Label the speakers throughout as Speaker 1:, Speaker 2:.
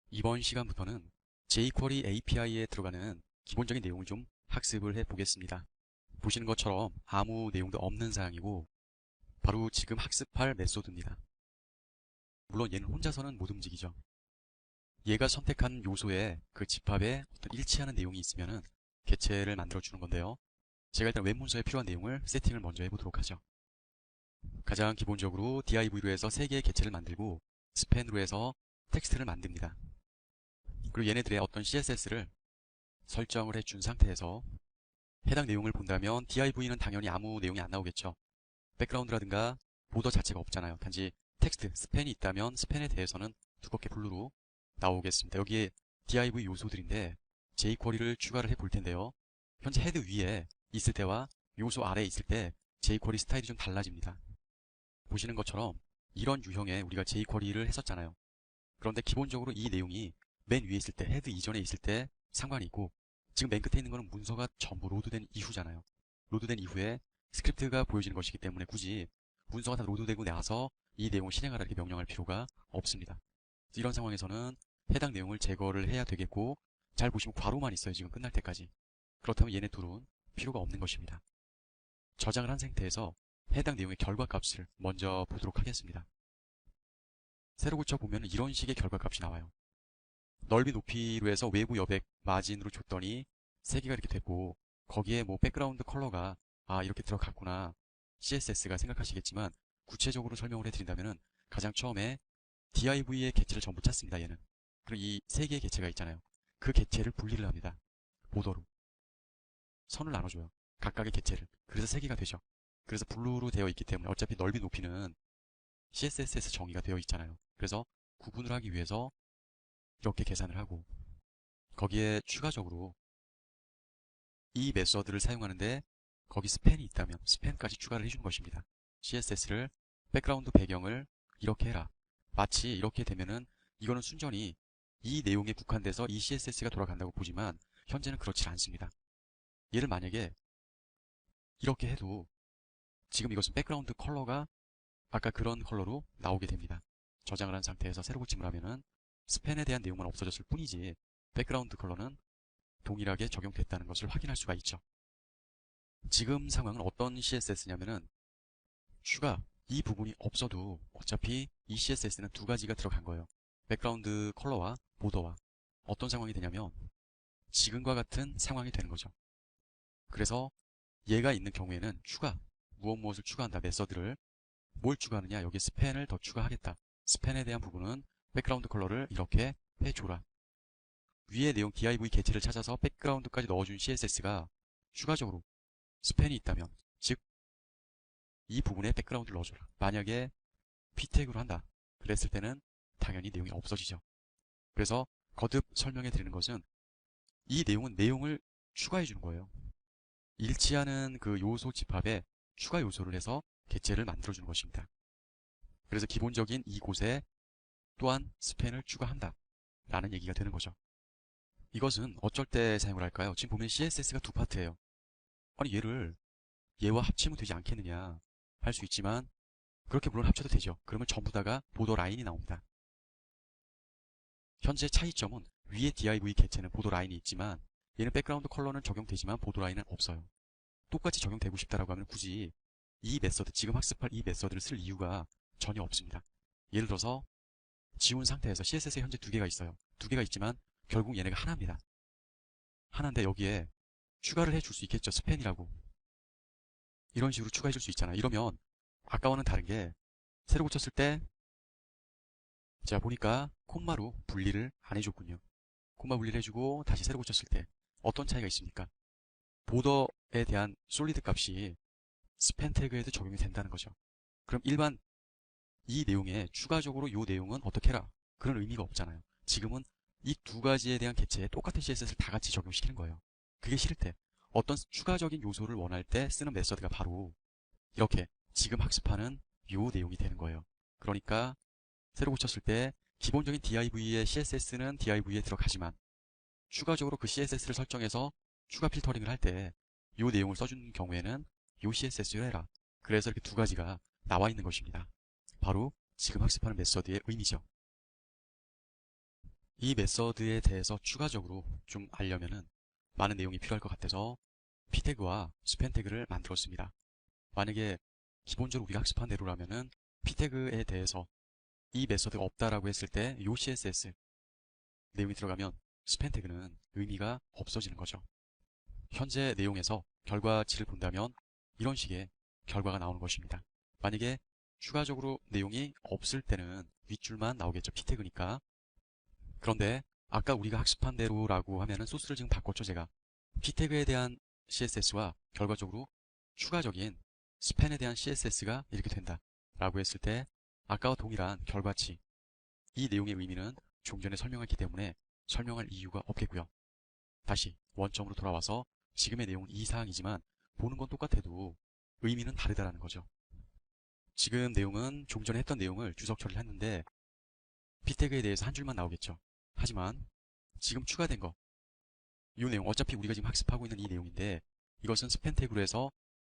Speaker 1: 이번 시간부터는 jQuery API에 들어가는 기본적인 내용을 좀 학습을 해 보겠습니다. 보시는 것처럼 아무 내용도 없는 사항이고 바로 지금 학습할 메소드입니다. 물론 얘는 혼자서는 못 움직이죠. 얘가 선택한 요소에 그 집합에 어떤 일치하는 내용이 있으면은 개체를 만들어 주는 건데요. 제가 일단 웹 문서에 필요한 내용을 세팅을 먼저 해보도록 하죠. 가장 기본적으로 div로 해서 3개의 개체를 만들고 스팬으로 해서 텍스트를 만듭니다. 그리고 얘네들의 어떤 CSS를 설정을 해준 상태에서 해당 내용을 본다면 div는 당연히 아무 내용이 안 나오겠죠. 백그라운드라든가 보더 자체가 없잖아요. 단지 텍스트, 스팬이 있다면 스팬에 대해서는 두껍게 블루로 나오겠습니다. 여기에 div 요소들인데 jQuery를 추가를 해볼 텐데요. 현재 헤드 위에 있을 때와 요소 아래에 있을 때 jQuery 스타일이 좀 달라집니다. 보시는 것처럼 이런 유형의 우리가 jQuery를 했었잖아요. 그런데 기본적으로 이 내용이 맨 위에 있을 때, 헤드 이전에 있을 때 상관이 있고 지금 맨 끝에 있는 거는 문서가 전부 로드된 이후잖아요. 로드된 이후에 스크립트가 보여지는 것이기 때문에 굳이 문서가 다 로드되고 나서 이 내용을 실행하라 이렇게 명령할 필요가 없습니다. 이런 상황에서는 해당 내용을 제거를 해야 되겠고 잘 보시면 괄호만 있어요. 지금 끝날 때까지. 그렇다면 얘네 둘은 필요가 없는 것입니다. 저장을 한 상태에서 해당 내용의 결과값을 먼저 보도록 하겠습니다. 새로 고쳐보면 이런 식의 결과값이 나와요. 넓이 높이로 해서 외부 여백 마진으로 줬더니 3개가 이렇게 됐고 거기에 뭐 백그라운드 컬러가 이렇게 들어갔구나 CSS가 생각하시겠지만 구체적으로 설명을 해드린다면 가장 처음에 div의 개체를 전부 찾습니다. 얘는. 그리고 이 3개의 개체가 있잖아요. 그 개체를 분리를 합니다. 보더로 선을 나눠줘요. 각각의 개체를. 그래서 3개가 되죠. 그래서 블루로 되어 있기 때문에 어차피 넓이 높이는 CSS에서 정의가 되어 있잖아요. 그래서 구분을 하기 위해서 이렇게 계산을 하고 거기에 추가적으로 이 메서드를 사용하는데 거기 스팬이 있다면 스팬까지 추가를 해주는 것입니다. CSS를 백그라운드 배경을 이렇게 해라. 마치 이렇게 되면은 이거는 순전히 이 내용에 국한돼서 이 CSS가 돌아간다고 보지만 현재는 그렇지 않습니다. 얘를 만약에 이렇게 해도 지금 이것은 백그라운드 컬러가 아까 그런 컬러로 나오게 됩니다. 저장을 한 상태에서 새로 고침을 하면은 스팬에 대한 내용만 없어졌을 뿐이지 백그라운드 컬러는 동일하게 적용됐다는 것을 확인할 수가 있죠. 지금 상황은 어떤 CSS냐면은 추가 이 부분이 없어도 어차피 이 CSS는 2가지가 들어간 거예요. 백그라운드 컬러와 보더와 어떤 상황이 되냐면 지금과 같은 상황이 되는 거죠. 그래서 얘가 있는 경우에는 무엇을 추가한다 메서드를 뭘 추가하느냐 여기 스팬을 더 추가하겠다. 스팬에 대한 부분은 백그라운드 컬러를 이렇게 해줘라. 위에 내용 div 개체를 찾아서 백그라운드까지 넣어준 CSS가 추가적으로 스팬이 있다면 즉 이 부분에 백그라운드를 넣어줘라. 만약에 p 태그로 한다. 그랬을 때는 당연히 내용이 없어지죠. 그래서 거듭 설명해 드리는 것은 이 내용은 내용을 추가해 주는 거예요. 일치하는 그 요소 집합에 추가 요소를 해서 개체를 만들어 주는 것입니다. 그래서 기본적인 이곳에 또한 스팬을 추가한다 라는 얘기가 되는 거죠. 이것은 어쩔 때 사용을 할까요? 지금 보면 CSS가 2파트예요. 아니 얘와 합치면 되지 않겠느냐 할 수 있지만 그렇게 물론 합쳐도 되죠. 그러면 전부 다가 보더 라인이 나옵니다. 현재 차이점은 위에 div 개체는 보더 라인이 있지만 얘는 백그라운드 컬러는 적용되지만 보더 라인은 없어요. 똑같이 적용되고 싶다라고 하면 굳이 이 메서드, 지금 학습할 이 메서드를 쓸 이유가 전혀 없습니다. 예를 들어서 지운 상태에서 CSS에 현재 2개가 있어요. 2개가 있지만 결국 얘네가 하나입니다. 하나인데 여기에 추가를 해줄 수 있겠죠. 스팬이라고. 이런 식으로 추가해줄 수 있잖아. 이러면 아까와는 다른 게 새로 고쳤을 때 제가 보니까 콤마로 분리를 안 해줬군요. 콤마 분리를 해주고 다시 새로 고쳤을 때 어떤 차이가 있습니까? 보더에 대한 솔리드 값이 스팬 태그에도 적용이 된다는 거죠. 그럼 일반 이 내용에 추가적으로 이 내용은 어떻게 해라. 그런 의미가 없잖아요. 지금은 이 2가지에 대한 개체에 똑같은 CSS를 다 같이 적용시키는 거예요. 그게 싫을 때 어떤 추가적인 요소를 원할 때 쓰는 메서드가 바로 이렇게 지금 학습하는 이 내용이 되는 거예요. 그러니까 새로 고쳤을 때 기본적인 div의 CSS는 div에 들어가지만 추가적으로 그 CSS를 설정해서 추가 필터링을 할 때 이 내용을 써준 경우에는 이 CSS를 해라. 그래서 이렇게 2가지가 나와 있는 것입니다. 바로 지금 학습하는 메서드의 의미죠. 이 메서드에 대해서 추가적으로 좀 알려면은 많은 내용이 필요할 것 같아서 p태그와 스팬 태그를 만들었습니다. 만약에 기본적으로 우리가 학습한 대로라면은 p태그에 대해서 이 메서드가 없다라고 했을 때 요 CSS 내용이 들어가면 스팬 태그는 의미가 없어지는 거죠. 현재 내용에서 결과치를 본다면 이런 식의 결과가 나오는 것입니다. 만약에 추가적으로 내용이 없을 때는 윗줄만 나오겠죠. p태그니까. 그런데 아까 우리가 학습한 대로라고 하면은 소스를 지금 바꿨죠, 제가. p태그에 대한 CSS와 결과적으로 추가적인 스팬에 대한 CSS가 이렇게 된다 라고 했을 때 아까와 동일한 결과치, 이 내용의 의미는 좀 전에 설명했기 때문에 설명할 이유가 없겠고요. 다시 원점으로 돌아와서 지금의 내용은 이 사항이지만 보는 건 똑같아도 의미는 다르다라는 거죠. 지금 내용은 좀 전에 했던 내용을 주석 처리를 했는데 p태그에 대해서 한 줄만 나오겠죠. 하지만 지금 추가된 거, 이 내용 어차피 우리가 지금 학습하고 있는 이 내용인데 이것은 스팬 태그로 해서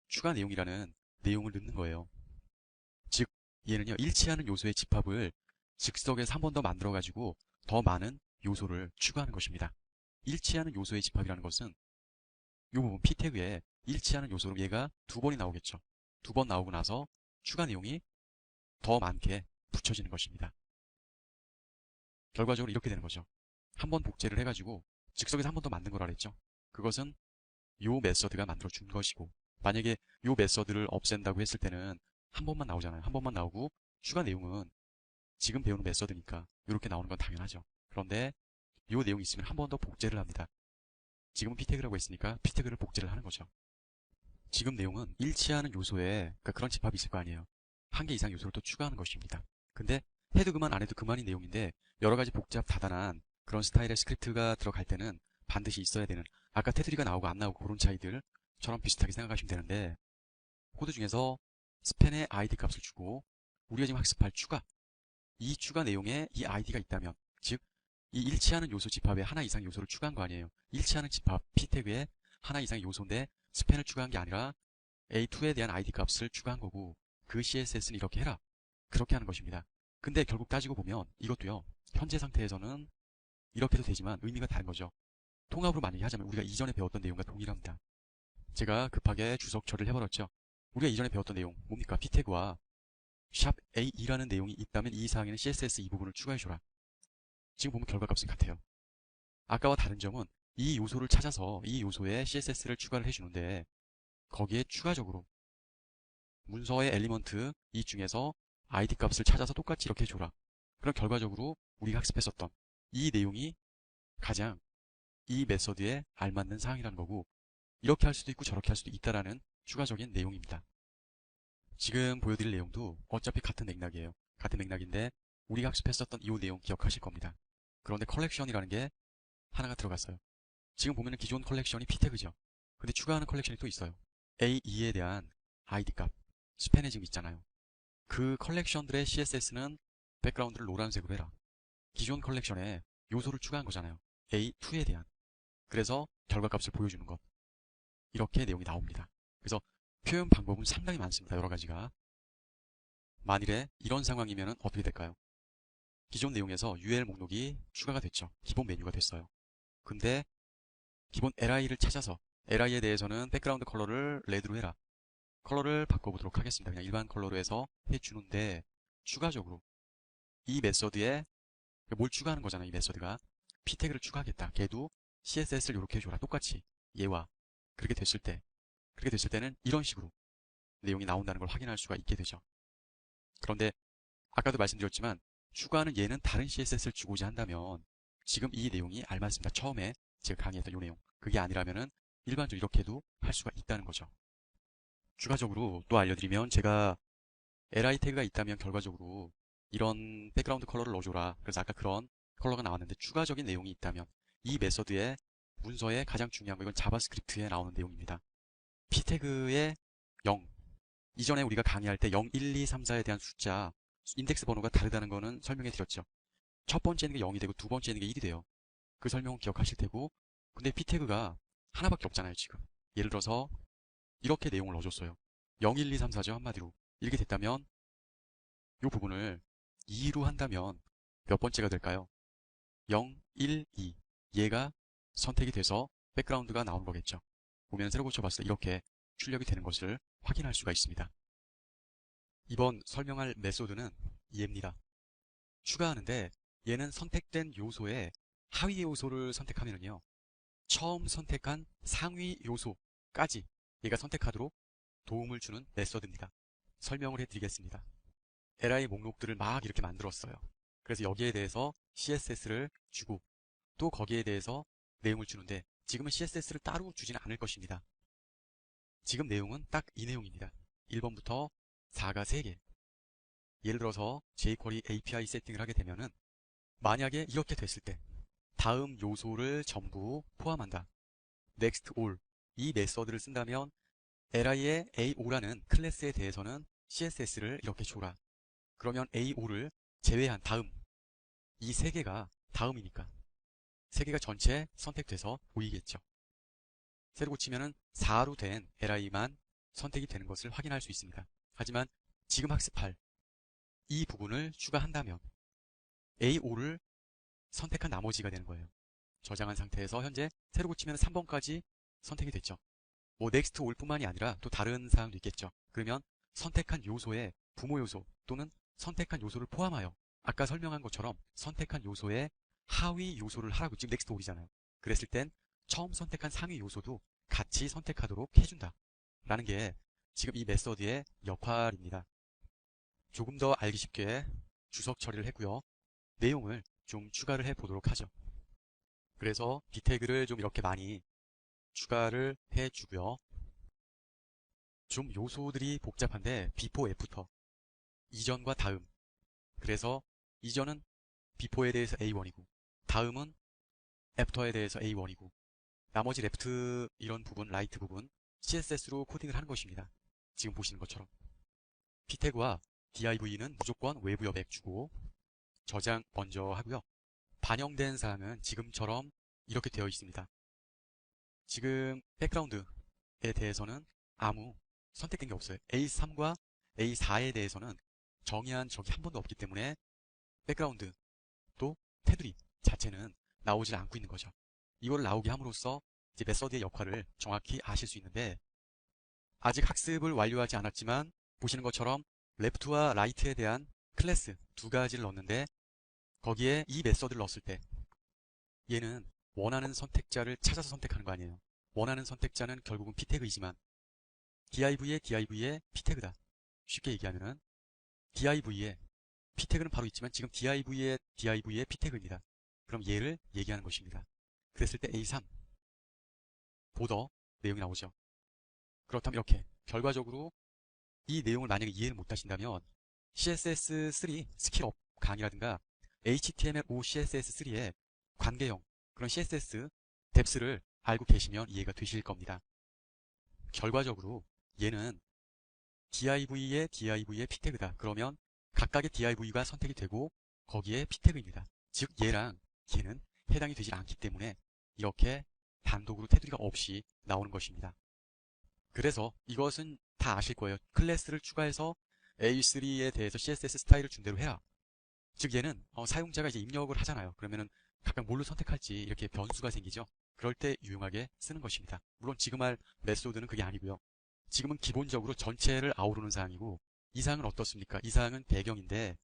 Speaker 1: 추가 내용이라는 내용을 넣는 거예요. 즉 얘는요, 일치하는 요소의 집합을 즉석에서 한 번 더 만들어 가지고 더 많은 요소를 추가하는 것입니다. 일치하는 요소의 집합이라는 것은 이 부분 p태그에 일치하는 요소로 얘가 두 번이 나오겠죠. 두 번 나오고 나서 추가 내용이 더 많게 붙여지는 것입니다. 결과적으로 이렇게 되는 거죠. 한 번 복제를 해가지고 즉석에서 한 번 더 만든 거라 그랬죠. 그것은 요 메서드가 만들어 준 것이고, 만약에 요 메서드를 없앤다고 했을 때는 한 번만 나오잖아요. 한 번만 나오고 추가 내용은 지금 배우는 메서드니까 이렇게 나오는 건 당연하죠. 그런데 요 내용이 있으면 한 번 더 복제를 합니다. 지금은 p태그라고 했으니까 p태그를 복제를 하는 거죠. 지금 내용은 일치하는 요소에, 그러니까 그런 집합이 있을 거 아니에요. 한 개 이상 요소를 또 추가하는 것입니다. 근데 해도 그만 안 해도 그만인 내용인데 여러 가지 복잡 다단한 그런 스타일의 스크립트가 들어갈 때는 반드시 있어야 되는, 아까 테두리가 나오고 안 나오고 그런 차이들처럼 비슷하게 생각하시면 되는데, 코드 중에서 스팬의 id 값을 주고 우리가 지금 학습할 추가, 이 추가 내용에 이 id가 있다면, 즉 이 일치하는 요소 집합에 하나 이상 요소를 추가한 거 아니에요. 일치하는 집합 p태그에 하나 이상의 요소인데 스팬을 추가한 게 아니라 a2에 대한 id 값을 추가한 거고, 그 CSS는 이렇게 해라, 그렇게 하는 것입니다. 근데 결국 따지고 보면 이것도요, 현재 상태에서는 이렇게도 되지만 의미가 다른 거죠. 통합으로 만약에 하자면 우리가 이전에 배웠던 내용과 동일합니다. 제가 급하게 주석 처리를 해버렸죠. 우리가 이전에 배웠던 내용 뭡니까? p태그와 샵 a2라는 내용이 있다면 이 사항에는 CSS 이 부분을 추가해줘라. 지금 보면 결과값은 같아요. 아까와 다른 점은 이 요소를 찾아서 이 요소에 CSS를 추가를 해주는데, 거기에 추가적으로 문서의 엘리먼트 이 중에서 id 값을 찾아서 똑같이 이렇게 해줘라. 그럼 결과적으로 우리가 학습했었던 이 내용이 가장 이 메서드에 알맞는 사항이라는 거고, 이렇게 할 수도 있고 저렇게 할 수도 있다라는 추가적인 내용입니다. 지금 보여드릴 내용도 어차피 같은 맥락이에요. 같은 맥락인데 우리가 학습했었던 이 내용 기억하실 겁니다. 그런데 컬렉션이라는 게 하나가 들어갔어요. 지금 보면은 기존 컬렉션이 p태그죠. 근데 추가하는 컬렉션이 또 있어요. A2에 대한 id 값, 스팬에 지금 있잖아요. 그 컬렉션들의 CSS는 백그라운드를 노란색으로 해라. 기존 컬렉션에 요소를 추가한 거잖아요. A2에 대한. 그래서 결과값을 보여주는 것. 이렇게 내용이 나옵니다. 그래서 표현 방법은 상당히 많습니다. 여러 가지가. 만일에 이런 상황이면 어떻게 될까요? 기존 내용에서 UL 목록이 추가가 됐죠. 기본 메뉴가 됐어요. 근데 기본 LI를 찾아서 LI에 대해서는 백그라운드 컬러를 레드로 해라. 컬러를 바꿔보도록 하겠습니다. 그냥 일반 컬러로 해서 해주는데, 추가적으로 이 메서드에 뭘 추가하는 거잖아요. 이 메서드가 p태그를 추가하겠다. 걔도 CSS를 이렇게 해줘라. 똑같이 얘와 그렇게 됐을 때는 이런 식으로 내용이 나온다는 걸 확인할 수가 있게 되죠. 그런데 아까도 말씀드렸지만 추가하는 얘는 다른 CSS를 주고자 한다면 지금 이 내용이 알맞습니다. 처음에 제가 강의했던 이 내용, 그게 아니라면은 일반적으로 이렇게도 할 수가 있다는 거죠. 추가적으로 또 알려드리면, 제가 li 태그가 있다면 결과적으로 이런 백그라운드 컬러를 넣어줘라. 그래서 아까 그런 컬러가 나왔는데 추가적인 내용이 있다면 이 메서드의 문서의 가장 중요한 거, 이건 자바스크립트에 나오는 내용입니다. p태그의 0, 이전에 우리가 강의할 때 0, 1, 2, 3, 4에 대한 숫자, 인덱스 번호가 다르다는 거는 설명해 드렸죠. 첫 번째는 게 0이 되고 두 번째는 게 1이 돼요. 그 설명은 기억하실 테고, 근데 p태그가 하나밖에 없잖아요, 지금. 예를 들어서 이렇게 내용을 넣어줬어요. 0, 1, 2, 3, 4죠, 한마디로. 이렇게 됐다면 이 부분을 2로 한다면 몇 번째가 될까요? 0, 1, 2 얘가 선택이 돼서 백그라운드가 나온 거겠죠. 보면 새로 고쳐봤을 때 이렇게 출력이 되는 것을 확인할 수가 있습니다. 이번 설명할 메소드는 얘입니다. 추가하는데 얘는 선택된 요소의 하위 요소를 선택하면요, 처음 선택한 상위 요소까지 얘가 선택하도록 도움을 주는 메소드입니다. 설명을 해드리겠습니다. li 목록들을 막 이렇게 만들었어요. 그래서 여기에 대해서 CSS를 주고 또 거기에 대해서 내용을 주는데 지금은 CSS를 따로 주지는 않을 것입니다. 지금 내용은 딱 이 내용입니다. 1번부터 4가 3개. 예를 들어서 jQuery API 세팅을 하게 되면은 만약에 이렇게 됐을 때 다음 요소를 전부 포함한다. next all 이 메서드를 쓴다면 li의 AO라는 클래스에 대해서는 CSS를 이렇게 줘라. 그러면 AO를 제외한 다음 이 3개가 다음이니까 3개가 전체 선택돼서 보이겠죠. 새로 고치면은 4로 된 li만 선택이 되는 것을 확인할 수 있습니다. 하지만 지금 학습할 이 부분을 추가한다면 AO를 선택한 나머지가 되는 거예요. 저장한 상태에서 현재 새로 고치면 3번까지 선택이 됐죠. 뭐 next all 뿐만이 아니라 또 다른 사항도 있겠죠. 그러면 선택한 요소의 부모 요소 또는 선택한 요소를 포함하여 아까 설명한 것처럼 선택한 요소의 하위 요소를 하라고, 지금 next all이잖아요. 그랬을 땐 처음 선택한 상위 요소도 같이 선택하도록 해준다 라는 게 지금 이 메서드의 역할입니다. 조금 더 알기 쉽게 주석 처리를 했고요. 내용을 좀 추가를 해 보도록 하죠. 그래서 비태그를 좀 이렇게 많이 추가를 해주고요. 좀 요소들이 복잡한데 before, after, 이전과 다음. 그래서 이전은 before에 대해서 A1이고 다음은 after에 대해서 A1이고 나머지 left 이런 부분, right 부분 CSS로 코딩을 하는 것입니다. 지금 보시는 것처럼 p태그와 div는 무조건 외부 여백 주고 저장 먼저 하고요. 반영된 사항은 지금처럼 이렇게 되어 있습니다. 지금 백그라운드에 대해서는 아무 선택된 게 없어요. A3과 A4에 대해서는 정의한 적이 한 번도 없기 때문에 백그라운드 또 테두리 자체는 나오질 않고 있는 거죠. 이걸 나오게 함으로써 이제 메서드의 역할을 정확히 아실 수 있는데 아직 학습을 완료하지 않았지만 보시는 것처럼 left와 right에 대한 클래스 두 가지를 넣었는데 거기에 이 메서드를 넣었을 때 얘는 원하는 선택자를 찾아서 선택하는 거 아니에요. 원하는 선택자는 결국은 p태그이지만 div의 p태그다. 쉽게 얘기하면은 div의 p태그는 바로 있지만 지금 div의 p태그입니다. 그럼 얘를 얘기하는 것입니다. 그랬을 때 A3 보더 내용이 나오죠. 그렇다면 이렇게 결과적으로 이 내용을 만약에 이해를 못하신다면 CSS3 스킬업 강의라든가 HTML5 CSS3의 관계형 그런 CSS 뎁스를 알고 계시면 이해가 되실 겁니다. 결과적으로 얘는 div의 p태그다. 그러면 각각의 div가 선택이 되고 거기에 p태그입니다. 즉 얘랑 얘는 해당이 되지 않기 때문에 이렇게 단독으로 테두리가 없이 나오는 것입니다. 그래서 이것은 다 아실 거예요. 클래스를 추가해서 A3에 대해서 CSS 스타일을 준 대로 해라. 즉 얘는 사용자가 이제 입력을 하잖아요. 그러면은 각각 뭘로 선택할지 이렇게 변수가 생기죠. 그럴 때 유용하게 쓰는 것입니다. 물론 지금 할 메소드는 그게 아니고요. 지금은 기본적으로 전체를 아우르는 사항이고 이 사항은 어떻습니까? 이 사항은 배경인데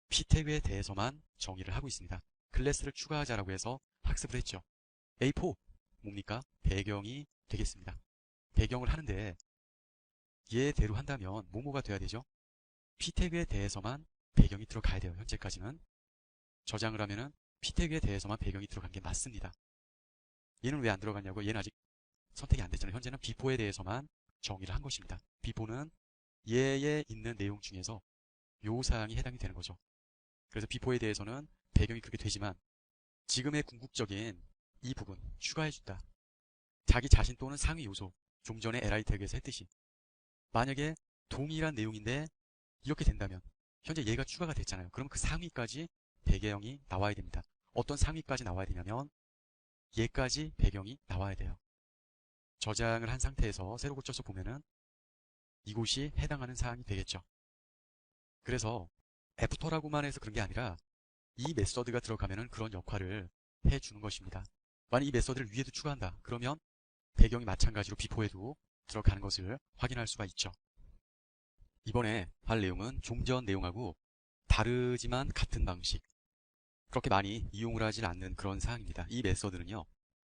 Speaker 1: p태그에 대해서만 정의를 하고 있습니다. 클래스를 추가하자라고 해서 학습을 했죠. A4 뭡니까? 배경이 되겠습니다. 배경을 하는데 얘대로 한다면 뭐뭐가 돼야 되죠? p태그에 대해서만 배경이 들어가야 돼요. 현재까지는 저장을 하면은 p태그에 대해서만 배경이 들어간 게 맞습니다. 얘는 왜 안 들어갔냐고? 얘는 아직 선택이 안 됐잖아요. 현재는 before에 대해서만 정의를 한 것입니다. before는 얘에 있는 내용 중에서 요 사항이 해당이 되는 거죠. 그래서 before에 대해서는 배경이 그렇게 되지만 지금의 궁극적인 이 부분 추가해준다. 자기 자신 또는 상위 요소 좀 전에 li 태그에서 했듯이 만약에 동일한 내용인데 이렇게 된다면 현재 얘가 추가가 됐잖아요. 그럼 그 상위까지 배경이 나와야 됩니다. 어떤 상위까지 나와야 되냐면 얘까지 배경이 나와야 돼요. 저장을 한 상태에서 새로 고쳐서 보면은 이곳이 해당하는 사항이 되겠죠. 그래서 애프터라고만 해서 그런 게 아니라 이 메서드가 들어가면은 그런 역할을 해주는 것입니다. 만약 이 메서드를 위에도 추가한다. 그러면 배경이 마찬가지로 비포에도 들어가는 것을 확인할 수가 있죠. 이번에 할 내용은 좀 전 내용하고 다르지만 같은 방식, 그렇게 많이 이용을 하지 않는 그런 사항입니다. 이 메서드는요,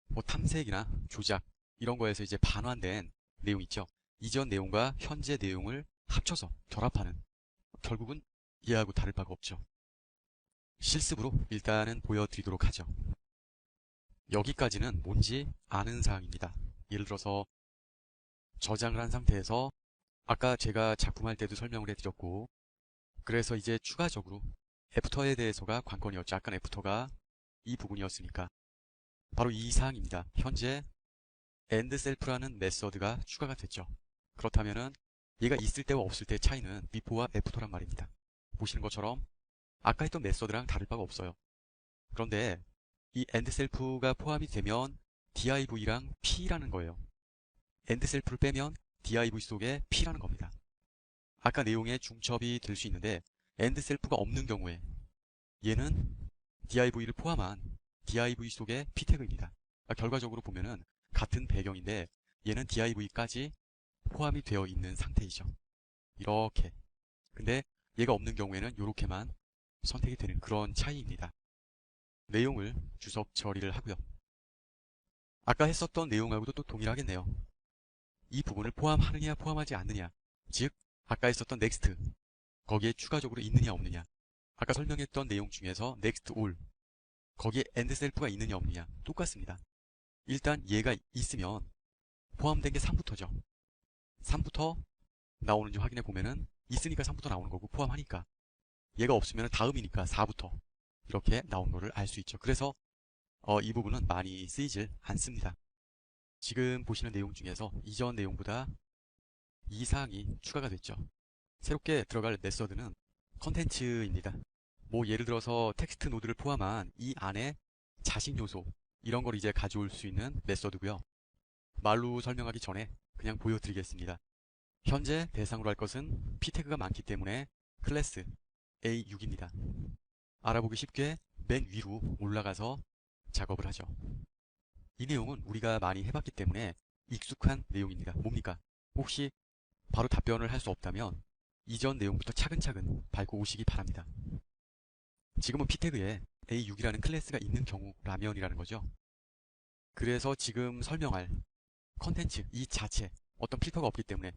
Speaker 1: 뭐 탐색이나 조작 이런 거에서 이제 반환된 내용 있죠. 이전 내용과 현재 내용을 합쳐서 결합하는, 결국은 얘하고 다를 바가 없죠. 실습으로 일단은 보여드리도록 하죠. 여기까지는 뭔지 아는 사항입니다. 예를 들어서 저장을 한 상태에서 아까 제가 작품할 때도 설명을 해드렸고, 그래서 이제 추가적으로 애프터에 대해서가 관건이었죠. 아까 애프터가 이 부분이었으니까 바로 이 사항입니다. 현재 endself라는 메서드가 추가가 됐죠. 그렇다면은 얘가 있을 때와 없을 때의 차이는 before와 after란 말입니다. 보시는 것처럼 아까 했던 메서드랑 다를 바가 없어요. 그런데 이 endself가 포함이 되면 div랑 p라는 거예요. endself를 빼면 div 속에 p라는 겁니다. 아까 내용에 중첩이 될 수 있는데 endself가 없는 경우에 얘는 div를 포함한 div 속의 p 태그입니다. 그러니까 결과적으로 보면은 같은 배경인데 얘는 div까지 포함이 되어 있는 상태이죠. 이렇게. 근데 얘가 없는 경우에는 이렇게만 선택이 되는 그런 차이입니다. 내용을 주석 처리를 하고요. 아까 했었던 내용하고도 또 동일하겠네요. 이 부분을 포함하느냐 포함하지 않느냐, 즉 아까 했었던 next 거기에 추가적으로 있느냐 없느냐, 아까 설명했던 내용 중에서 next all 거기에 end self가 있느냐 없느냐 똑같습니다. 일단 얘가 있으면 포함된 게 3부터죠. 3부터 나오는지 확인해 보면은 있으니까 3부터 나오는 거고, 포함하니까 얘가 없으면 다음이니까 4부터 이렇게 나온 거를 알 수 있죠. 그래서 이 부분은 많이 쓰이질 않습니다. 지금 보시는 내용 중에서 이전 내용보다 이 사항이 추가가 됐죠. 새롭게 들어갈 메서드는 컨텐츠입니다. 뭐 예를 들어서 텍스트 노드를 포함한 이 안에 자식 요소 이런 걸 이제 가져올 수 있는 메서드고요. 말로 설명하기 전에 그냥 보여드리겠습니다. 현재 대상으로 할 것은 p 태그가 많기 때문에 클래스 A6입니다. 알아보기 쉽게 맨 위로 올라가서 작업을 하죠. 이 내용은 우리가 많이 해봤기 때문에 익숙한 내용입니다. 뭡니까? 혹시 바로 답변을 할 수 없다면 이전 내용부터 차근차근 밟고 오시기 바랍니다. 지금은 p 태그에 A6이라는 클래스가 있는 경우라면이라는 거죠. 그래서 지금 설명할 컨텐츠 이 자체 어떤 필터가 없기 때문에,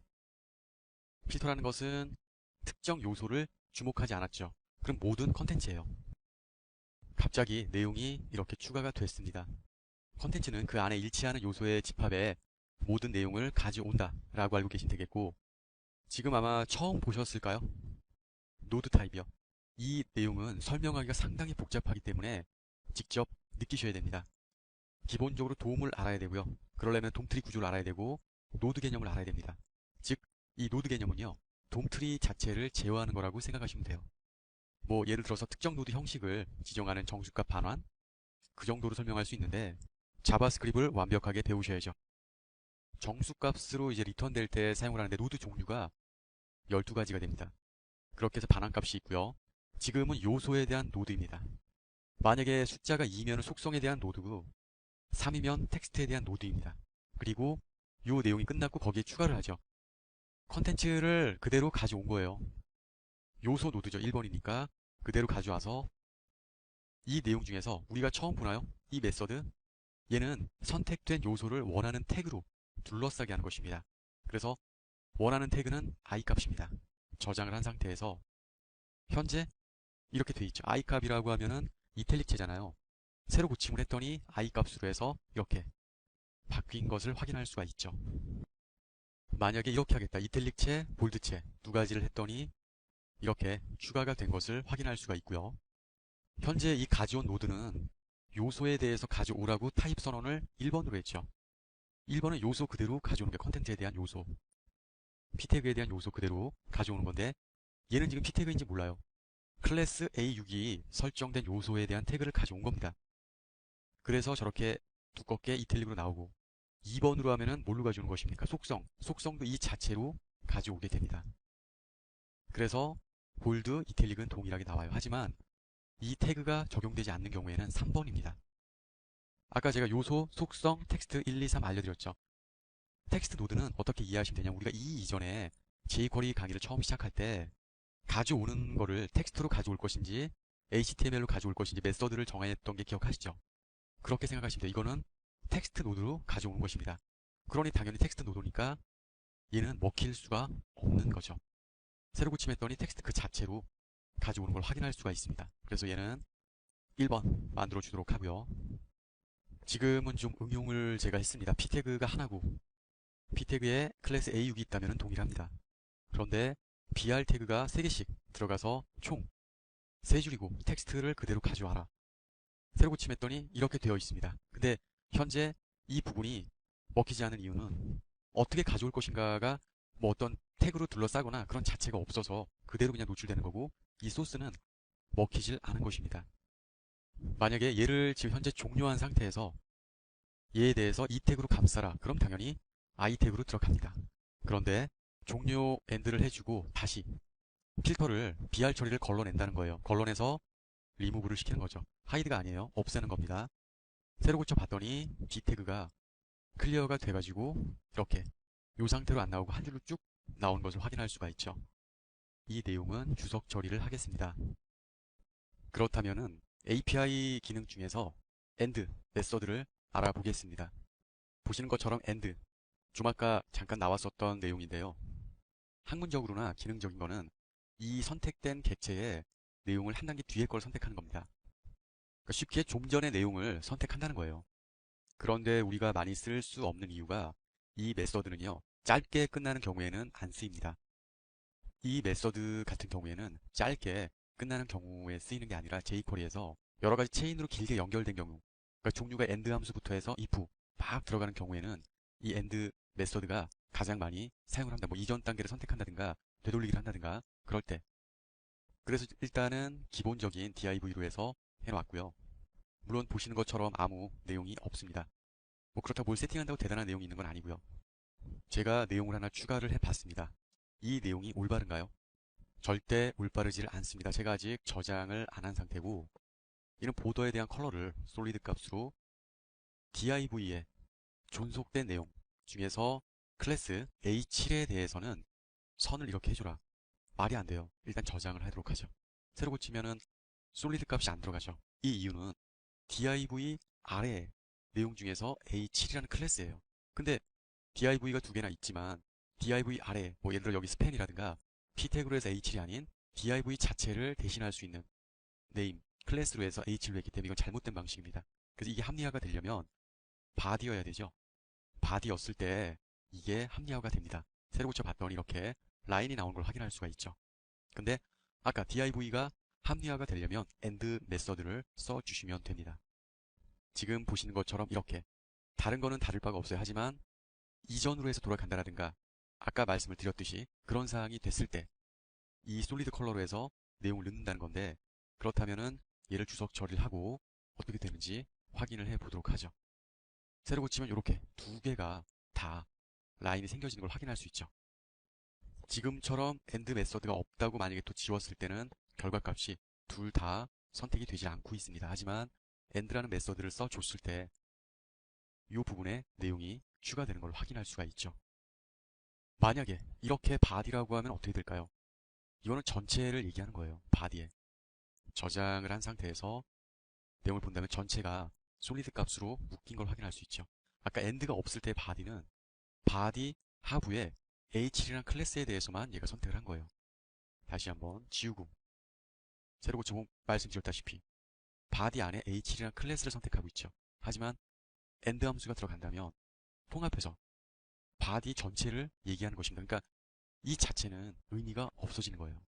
Speaker 1: 필터라는 것은 특정 요소를 주목하지 않았죠. 그럼 모든 컨텐츠예요. 갑자기 내용이 이렇게 추가가 됐습니다. 컨텐츠는 그 안에 일치하는 요소의 집합에 모든 내용을 가져온다 라고 알고 계시면 되겠고, 지금 아마 처음 보셨을까요? 노드 타입이요. 이 내용은 설명하기가 상당히 복잡하기 때문에 직접 느끼셔야 됩니다. 기본적으로 돔을 알아야 되고요. 그러려면 돔트리 구조를 알아야 되고 노드 개념을 알아야 됩니다. 즉, 이 노드 개념은요, 돔트리 자체를 제어하는 거라고 생각하시면 돼요. 뭐 예를 들어서 특정 노드 형식을 지정하는 정수값 반환, 그 정도로 설명할 수 있는데 자바스크립트를 완벽하게 배우셔야죠. 정수값으로 이제 리턴될 때 사용을 하는데 노드 종류가 12가지가 됩니다. 그렇게 해서 반환값이 있고요. 지금은 요소에 대한 노드입니다. 만약에 숫자가 2면 속성에 대한 노드고 3이면 텍스트에 대한 노드입니다. 그리고 요 내용이 끝났고 거기에 추가를 하죠. 컨텐츠를 그대로 가져온 거예요. 요소 노드죠. 1번이니까 그대로 가져와서 이 내용 중에서 우리가 처음 보나요? 이 메서드, 얘는 선택된 요소를 원하는 태그로 둘러싸게 하는 것입니다. 그래서 원하는 태그는 i 값입니다. 저장을 한 상태에서 현재 이렇게 돼 있죠. i 값이라고 하면은 이탈릭체잖아요. 새로 고침을 했더니 i 값으로 해서 이렇게 바뀐 것을 확인할 수가 있죠. 만약에 이렇게 하겠다. 이탈릭체, 볼드체 두 가지를 했더니 이렇게 추가가 된 것을 확인할 수가 있고요. 현재 이 가져온 노드는 요소에 대해서 가져오라고 타입 선언을 1번으로 했죠. 1번은 요소 그대로 가져오는 게 컨텐츠에 대한 요소, p태그에 대한 요소 그대로 가져오는 건데, 얘는 지금 p태그인지 몰라요. 클래스 A6이 설정된 요소에 대한 태그를 가져온 겁니다. 그래서 저렇게 두껍게 이탈릭으로 나오고, 2번으로 하면은 뭘로 가져오는 것입니까? 속성도 이 자체로 가져오게 됩니다. 그래서 볼드, 이탈릭은 동일하게 나와요. 하지만 이 태그가 적용되지 않는 경우에는 3번입니다. 아까 제가 요소, 속성, 텍스트 1, 2, 3 알려드렸죠. 텍스트 노드는 어떻게 이해하시면 되냐면 우리가 이 이전에 jQuery 강의를 처음 시작할 때 가져오는 거를 텍스트로 가져올 것인지 HTML로 가져올 것인지 메서드를 정했던 게 기억하시죠? 그렇게 생각하시면 돼요. 이거는 텍스트 노드로 가져오는 것입니다. 그러니 당연히 텍스트 노드니까 얘는 먹힐 수가 없는 거죠. 새로 고침했더니 텍스트 그 자체로 가져오는 걸 확인할 수가 있습니다. 그래서 얘는 1번 만들어 주도록 하고요. 지금은 좀 응용을 제가 했습니다. p태그가 하나고 p태그에 클래스 A6이 있다면 동일합니다. 그런데 br 태그가 3개씩 들어가서 총 3줄이고 텍스트를 그대로 가져와라. 새로 고침했더니 이렇게 되어 있습니다. 근데 현재 이 부분이 먹히지 않은 이유는 어떻게 가져올 것인가가 뭐 어떤 태그로 둘러싸거나 그런 자체가 없어서 그대로 그냥 노출되는 거고 이 소스는 먹히질 않은 것입니다. 만약에 얘를 지금 현재 종료한 상태에서 얘에 대해서 이 태그로 감싸라. 그럼 당연히 I 태그로 들어갑니다. 그런데 종료 엔드를 해주고 다시 필터를 BR 처리를 걸러낸다는 거예요. 걸러내서 리무브를 시키는 거죠. 하이드가 아니에요. 없애는 겁니다. 새로 고쳐 봤더니 B 태그가 클리어가 돼가지고 이렇게 이 상태로 안 나오고 한 줄로 쭉 나온 것을 확인할 수가 있죠. 이 내용은 주석 처리를 하겠습니다. 그렇다면은 API 기능 중에서 end 메서드를 알아보겠습니다. 보시는 것처럼 end 좀 아까 잠깐 나왔었던 내용인데요. 학문적으로나 기능적인 거는 이 선택된 객체의 내용을 한 단계 뒤에 걸 선택하는 겁니다. 그러니까 쉽게 좀 전의 내용을 선택한다는 거예요. 그런데 우리가 많이 쓸 수 없는 이유가 이 메서드는요. 짧게 끝나는 경우에는 안 쓰입니다. 이 메서드 같은 경우에는 짧게 끝나는 경우에 쓰이는 게 아니라 jQuery에서 여러 가지 체인으로 길게 연결된 경우 그러니까 종류가 end 함수부터 해서 if 막 들어가는 경우에는 이 end 메서드가 가장 많이 사용을 합니다. 뭐 이전 단계를 선택한다든가 되돌리기를 한다든가 그럴 때 그래서 일단은 기본적인 div로 해서 해놓았고요. 물론 보시는 것처럼 아무 내용이 없습니다. 뭐 그렇다고 뭘 세팅한다고 대단한 내용이 있는 건 아니고요. 제가 내용을 하나 추가를 해봤습니다. 이 내용이 올바른가요? 절대 올바르지를 않습니다. 제가 아직 저장을 안 한 상태고 이는 보더에 대한 컬러를 솔리드 값으로 div에 존속된 내용 중에서 클래스 A7에 대해서는 선을 이렇게 해줘라. 말이 안 돼요. 일단 저장을 하도록 하죠. 새로 고치면은 솔리드 값이 안 들어가죠. 이 이유는 div 아래 내용 중에서 A7이라는 클래스예요. 근데 div가 두 개나 있지만 div 아래 뭐 예를 들어 여기 스팬이라든가 p 태그로 해서 H7이 아닌 div 자체를 대신할 수 있는 네임 클래스로 해서 H를 했기 때문에 이건 잘못된 방식입니다. 그래서 이게 합리화가 되려면 body여야 되죠. body였을 때 이게 합리화가 됩니다. 새로 고쳐봤더니 이렇게 라인이 나오는 걸 확인할 수가 있죠. 근데 아까 div가 합리화가 되려면 end 메서드를 써주시면 됩니다. 지금 보시는 것처럼 이렇게 다른 거는 다를 바가 없어요. 하지만 이전으로 해서 돌아간다라든가 아까 말씀을 드렸듯이 그런 사항이 됐을 때 이 솔리드 컬러로 해서 내용을 넣는다는 건데 그렇다면은 얘를 주석 처리를 하고 어떻게 되는지 확인을 해 보도록 하죠. 새로 고치면 이렇게 두 개가 다 라인이 생겨지는 걸 확인할 수 있죠. 지금처럼 end 메서드가 없다고 만약에 또 지웠을 때는 결과값이 둘 다 선택이 되지 않고 있습니다. 하지만 end라는 메서드를 써줬을 때 이 부분에 내용이 추가되는 걸 확인할 수가 있죠. 만약에 이렇게 body라고 하면 어떻게 될까요? 이거는 전체를 얘기하는 거예요. body에 저장을 한 상태에서 내용을 본다면 전체가 솔리드 값으로 묶인 걸 확인할 수 있죠. 아까 end가 없을 때 body는 body 하부에 H7이라는 클래스에 대해서만 얘가 선택을 한 거예요. 다시 한번 지우고 새로 고쳐보면 말씀드렸다시피 body 안에 H7이라는 클래스를 선택하고 있죠. 하지만 end 함수가 들어간다면 통합해서 body 전체를 얘기하는 것입니다. 그러니까 이 자체는 의미가 없어지는 거예요.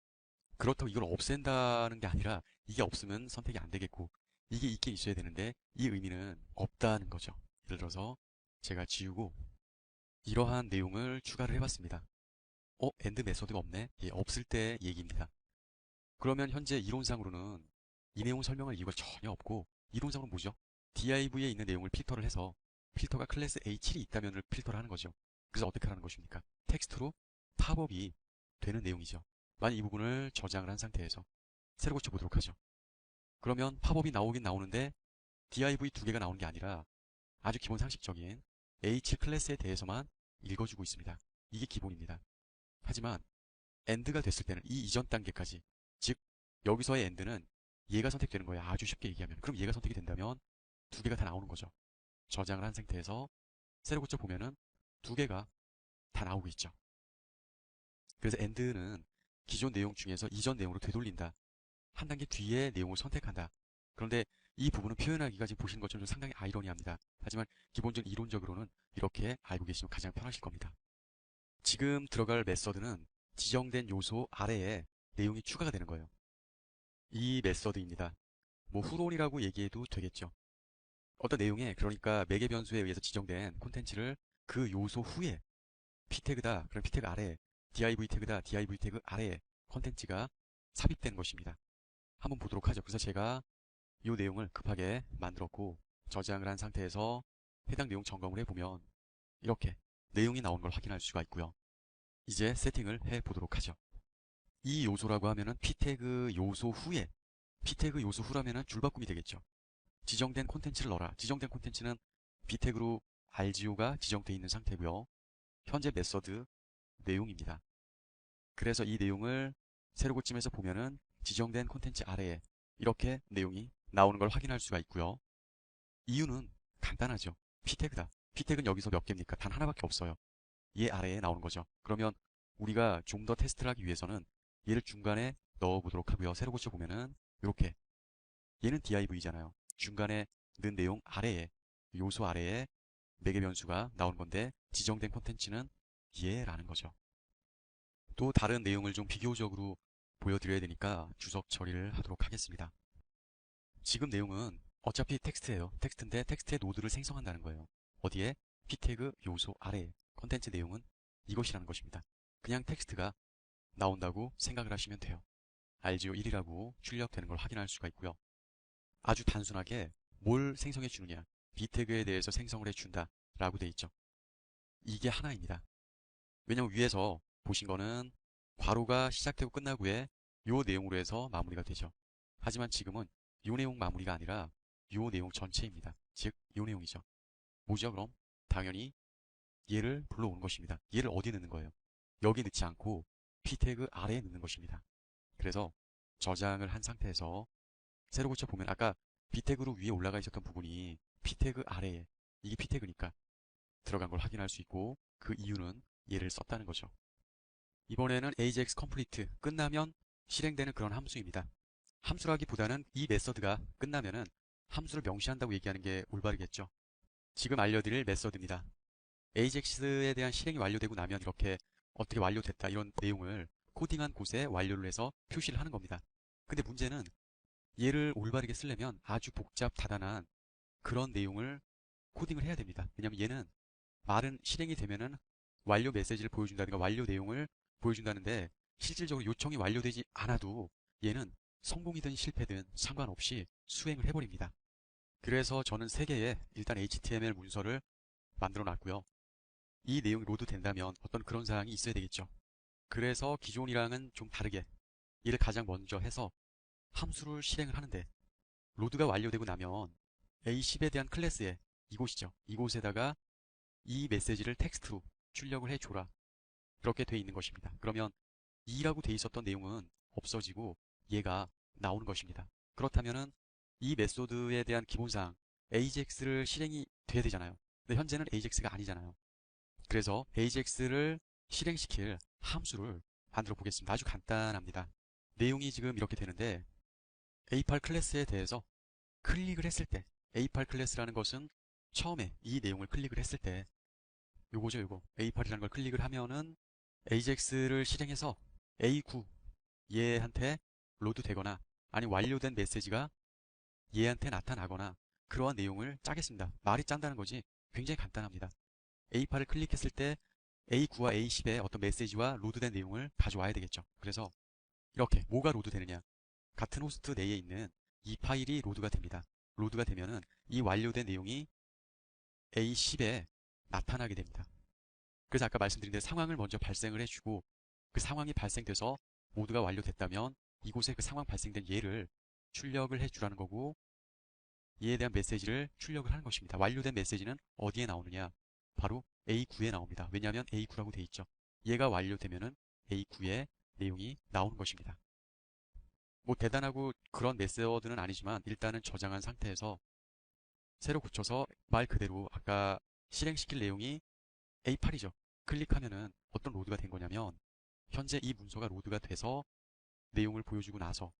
Speaker 1: 그렇다고 이걸 없앤다는 게 아니라 이게 없으면 선택이 안 되겠고 이게 있긴 있어야 되는데 이 의미는 없다는 거죠. 예를 들어서 제가 지우고 이러한 내용을 추가를 해봤습니다. end 메소드가 없네? 예, 없을 때 얘기입니다. 그러면 현재 이론상으로는 이 내용 설명할 이유가 전혀 없고 이론상으로 뭐죠? div에 있는 내용을 필터를 해서 필터가 클래스 H7이 있다면 필터를 하는 거죠. 그래서 어떻게 하는 것입니까? 텍스트로 팝업이 되는 내용이죠. 만약 이 부분을 저장을 한 상태에서 새로 고쳐보도록 하죠. 그러면 팝업이 나오긴 나오는데 div 두 개가 나오는 게 아니라 아주 기본 상식적인 H 클래스에 대해서만 읽어주고 있습니다. 이게 기본입니다. 하지만 end가 됐을 때는 이 이전 단계까지, 즉 여기서의 end는 얘가 선택되는 거예요. 아주 쉽게 얘기하면. 그럼 얘가 선택이 된다면 두 개가 다 나오는 거죠. 저장을 한 상태에서 새로 고쳐 보면은 두 개가 다 나오고 있죠. 그래서 end는 기존 내용 중에서 이전 내용으로 되돌린다. 한 단계 뒤에 내용을 선택한다. 그런데 이 부분은 표현하기가 지금 보시는 것처럼 좀 상당히 아이러니합니다. 하지만 기본적인 이론적으로는 이렇게 알고 계시면 가장 편하실 겁니다. 지금 들어갈 메서드는 지정된 요소 아래에 내용이 추가가 되는 거예요. 이 메서드입니다. 뭐 후론이라고 얘기해도 되겠죠. 어떤 내용에, 그러니까 매개 변수에 의해서 지정된 콘텐츠를 그 요소 후에 p태그다, 그럼 p태그 아래에 div 태그다, div 태그 아래에 콘텐츠가 삽입된 것입니다. 한번 보도록 하죠. 그래서 제가 이 내용을 급하게 만들었고 저장을 한 상태에서 해당 내용 점검을 해보면 이렇게 내용이 나온 걸 확인할 수가 있고요. 이제 세팅을 해보도록 하죠. 이 요소라고 하면은 p태그 요소 후에, p태그 요소 후라면은 줄바꿈이 되겠죠. 지정된 콘텐츠를 넣어라. 지정된 콘텐츠는 b태그로 rgo가 지정되어 있는 상태고요. 현재 메서드 내용입니다. 그래서 이 내용을 새로 고침해서 보면은 지정된 콘텐츠 아래에 이렇게 내용이 나오는 걸 확인할 수가 있고요. 이유는 간단하죠. p태그다. p태그는 여기서 몇 개입니까? 단 하나밖에 없어요. 얘 아래에 나오는 거죠. 그러면 우리가 좀 더 테스트를 하기 위해서는 얘를 중간에 넣어보도록 하고요. 새로 고쳐보면은 이렇게, 얘는 div잖아요. 중간에 넣은 내용 아래에, 요소 아래에 매개 변수가 나오는 건데 지정된 콘텐츠는 얘라는 거죠. 또 다른 내용을 좀 비교적으로 보여드려야 되니까 주석 처리를 하도록 하겠습니다. 지금 내용은 어차피 텍스트예요. 텍스트인데 텍스트의 노드를 생성한다는 거예요. 어디에? p태그 요소 아래에 컨텐츠 내용은 이것이라는 것입니다. 그냥 텍스트가 나온다고 생각을 하시면 돼요. rgo 1이라고 출력되는 걸 확인할 수가 있고요. 아주 단순하게 뭘 생성해 주느냐, b태그에 대해서 생성을 해준다 라고 돼 있죠. 이게 하나입니다. 왜냐면 위에서 보신 거는 괄호가 시작되고 끝나고에 요 내용으로 해서 마무리가 되죠. 하지만 지금은 요 내용 마무리가 아니라 요 내용 전체입니다. 즉, 요 내용이죠. 뭐죠, 그럼? 당연히 얘를 불러오는 것입니다. 얘를 어디에 넣는 거예요? 여기 넣지 않고 p태그 아래에 넣는 것입니다. 그래서 저장을 한 상태에서 새로 고쳐보면 아까 b태그로 위에 올라가 있었던 부분이 p태그 아래에, 이게 p태그니까 들어간 걸 확인할 수 있고, 그 이유는 얘를 썼다는 거죠. 이번에는 ajax complete, 끝나면 실행되는 그런 함수입니다. 함수라기보다는 이 메서드가 끝나면은 함수를 명시한다고 얘기하는 게 올바르겠죠. 지금 알려드릴 메서드입니다. ajax에 대한 실행이 완료되고 나면 이렇게 어떻게 완료됐다 이런 내용을 코딩한 곳에 완료를 해서 표시를 하는 겁니다. 근데 문제는 얘를 올바르게 쓰려면 아주 복잡 다단한 그런 내용을 코딩을 해야 됩니다. 왜냐면 얘는 말은 실행이 되면은 완료 메시지를 보여준다든가 완료 내용을 보여준다는데 실질적으로 요청이 완료되지 않아도 얘는 성공이든 실패든 상관없이 수행을 해버립니다. 그래서 저는 3개의 일단 HTML 문서를 만들어 놨고요. 이 내용이 로드 된다면 어떤 그런 사항이 있어야 되겠죠. 그래서 기존이랑은 좀 다르게 얘를 가장 먼저 해서 함수를 실행을 하는데, 로드가 완료되고 나면 A10에 대한 클래스에, 이곳이죠. 이곳에다가 이 메시지를 텍스트로 출력을 해줘라. 그렇게 돼 있는 것입니다. 그러면 2라고 돼 있었던 내용은 없어지고 얘가 나오는 것입니다. 그렇다면은 이 메소드에 대한 기본사항 AJAX를 실행이 돼야 되잖아요. 근데 현재는 AJAX가 아니잖아요. 그래서 AJAX를 실행시킬 함수를 만들어 보겠습니다. 아주 간단합니다. 내용이 지금 이렇게 되는데 A8 클래스에 대해서 클릭을 했을 때, A8 클래스라는 것은 처음에 이 내용을 클릭을 했을 때 요거죠, 요거. A8이라는 걸 클릭을 하면은 AJAX를 실행해서 A9 얘한테 로드 되거나 아니 완료된 메시지가 얘한테 나타나거나 그러한 내용을 짜겠습니다. 말이 짠다는 거지 굉장히 간단합니다. A8을 클릭했을 때 A9와 A10의 어떤 메시지와 로드된 내용을 가져와야 되겠죠. 그래서 이렇게 뭐가 로드 되느냐, 같은 호스트 내에 있는 이 파일이 로드가 됩니다. 로드가 되면은 이 완료된 내용이 A10에 나타나게 됩니다. 그래서 아까 말씀드린 대로 상황을 먼저 발생을 해주고 그 상황이 발생돼서 모두가 완료됐다면 이곳에 그 상황 발생된 얘를 출력을 해주라는 거고 이에 대한 메시지를 출력을 하는 것입니다. 완료된 메시지는 어디에 나오느냐? 바로 A9에 나옵니다. 왜냐하면 A9라고 되어 있죠. 얘가 완료되면은 A9에 내용이 나오는 것입니다. 뭐 대단하고 그런 메서드는 아니지만 일단은 저장한 상태에서 새로 고쳐서 말 그대로 아까 실행시킬 내용이 A8이죠. 클릭하면은 어떤 로드가 된 거냐면 현재 이 문서가 로드가 돼서 내용을 보여주고 나서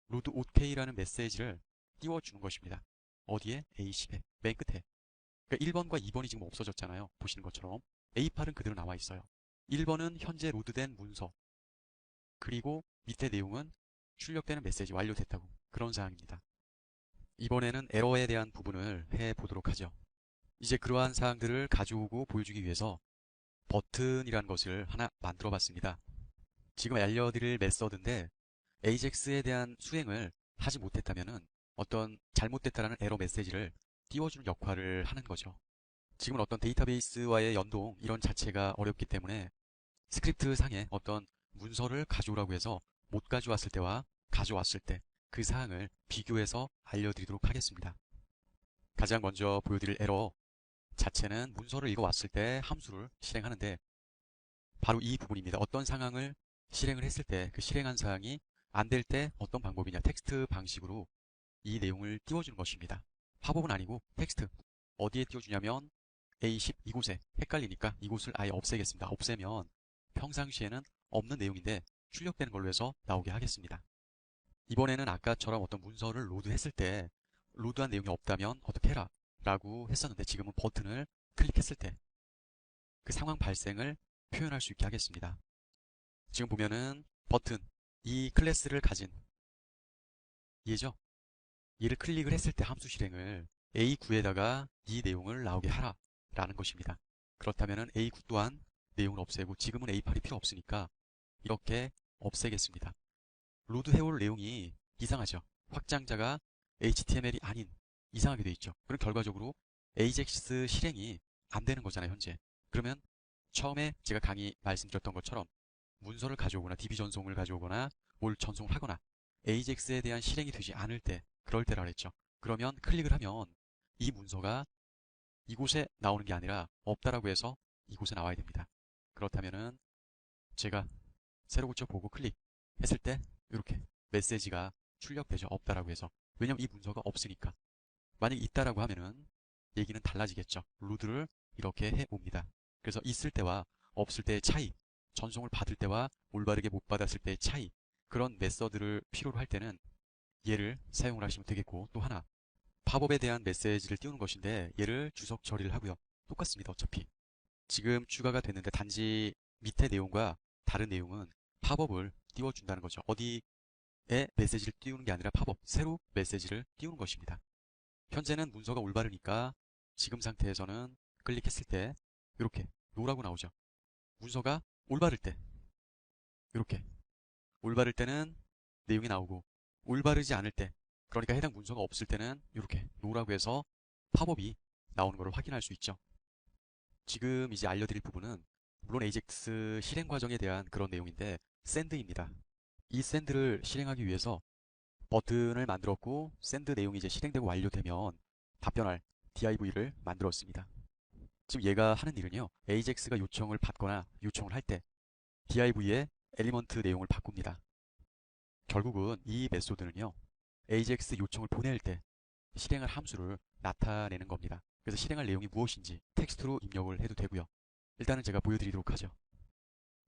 Speaker 1: 로드 OK라는 메시지를 띄워주는 것입니다. 어디에? A10에 맨 끝에. 그러니까 1번과 2번이 지금 없어졌잖아요. 보시는 것처럼 A8은 그대로 나와 있어요. 1번은 현재 로드된 문서, 그리고 밑에 내용은 출력되는 메시지 완료됐다고, 그런 사항입니다. 이번에는 에러에 대한 부분을 해보도록 하죠. 이제 그러한 사항들을 가져오고 보여주기 위해서 버튼이라는 것을 하나 만들어 봤습니다. 지금 알려드릴 메서드인데 AJAX에 대한 수행을 하지 못했다면 어떤 잘못됐다라는 에러 메시지를 띄워주는 역할을 하는 거죠. 지금은 어떤 데이터베이스와의 연동 이런 자체가 어렵기 때문에 스크립트 상에 어떤 문서를 가져오라고 해서 못 가져왔을 때와 가져왔을 때 그 사항을 비교해서 알려드리도록 하겠습니다. 가장 먼저 보여드릴 에러 자체는 문서를 읽어왔을 때 함수를 실행하는데 바로 이 부분입니다. 어떤 상황을 실행을 했을 때 그 실행한 사항이 안 될 때 어떤 방법이냐, 텍스트 방식으로 이 내용을 띄워주는 것입니다. 팝업은 아니고 텍스트. 어디에 띄워주냐면 A10 이곳에. 헷갈리니까 이곳을 아예 없애겠습니다. 없애면 평상시에는 없는 내용인데 출력되는 걸로 해서 나오게 하겠습니다. 이번에는 아까처럼 어떤 문서를 로드했을 때 로드한 내용이 없다면 어떻게 해라 라고 했었는데 지금은 버튼을 클릭했을 때 그 상황 발생을 표현할 수 있게 하겠습니다. 지금 보면은 버튼, 이 클래스를 가진 얘죠. 얘를 클릭을 했을 때 함수 실행을 A9에다가 이 내용을 나오게 하라 라는 것입니다. 그렇다면 A9 또한 내용을 없애고 지금은 A8이 필요 없으니까 이렇게 없애겠습니다. 로드 해올 내용이 이상하죠. 확장자가 HTML이 아닌 이상하게 돼 있죠. 그럼 결과적으로 AJAX 실행이 안 되는 거잖아요, 현재. 그러면 처음에 제가 강의 말씀드렸던 것처럼 문서를 가져오거나 DB 전송을 가져오거나 뭘 전송을 하거나 AJAX에 대한 실행이 되지 않을 때, 그럴 때라 그랬죠. 그러면 클릭을 하면 이 문서가 이곳에 나오는 게 아니라 없다라고 해서 이곳에 나와야 됩니다. 그렇다면은 제가 새로 고쳐보고 클릭했을 때 이렇게 메시지가 출력되죠. 없다라고 해서. 왜냐면 이 문서가 없으니까. 만약에 있다라고 하면은 얘기는 달라지겠죠. 로드를 이렇게 해옵니다. 그래서 있을 때와 없을 때의 차이, 전송을 받을 때와 올바르게 못 받았을 때의 차이, 그런 메서드를 필요로 할 때는 얘를 사용을 하시면 되겠고, 또 하나 팝업에 대한 메시지를 띄우는 것인데 얘를 주석 처리를 하고요. 똑같습니다. 어차피 지금 추가가 됐는데 단지 밑에 내용과 다른 내용은 팝업을 띄워준다는 거죠. 어디에 메시지를 띄우는 게 아니라 팝업, 새로 메시지를 띄우는 것입니다. 현재는 문서가 올바르니까 지금 상태에서는 클릭했을 때 이렇게 노라고 나오죠. 문서가 올바를 때 이렇게 올바를 때는 내용이 나오고 올바르지 않을 때, 그러니까 해당 문서가 없을 때는 이렇게 노라고 해서 팝업이 나오는 것을 확인할 수 있죠. 지금 이제 알려드릴 부분은 물론 AJAX 실행 과정에 대한 그런 내용인데 샌드입니다. 이 샌드를 실행하기 위해서 버튼을 만들었고 샌드 내용이 이제 실행되고 완료되면 답변할 div를 만들었습니다. 지금 얘가 하는 일은요, AJAX가 요청을 받거나 요청을 할 때 div의 엘리먼트 내용을 바꿉니다. 결국은 이 메소드는요, AJAX 요청을 보낼 때 실행할 함수를 나타내는 겁니다. 그래서 실행할 내용이 무엇인지 텍스트로 입력을 해도 되고요. 일단은 제가 보여드리도록 하죠.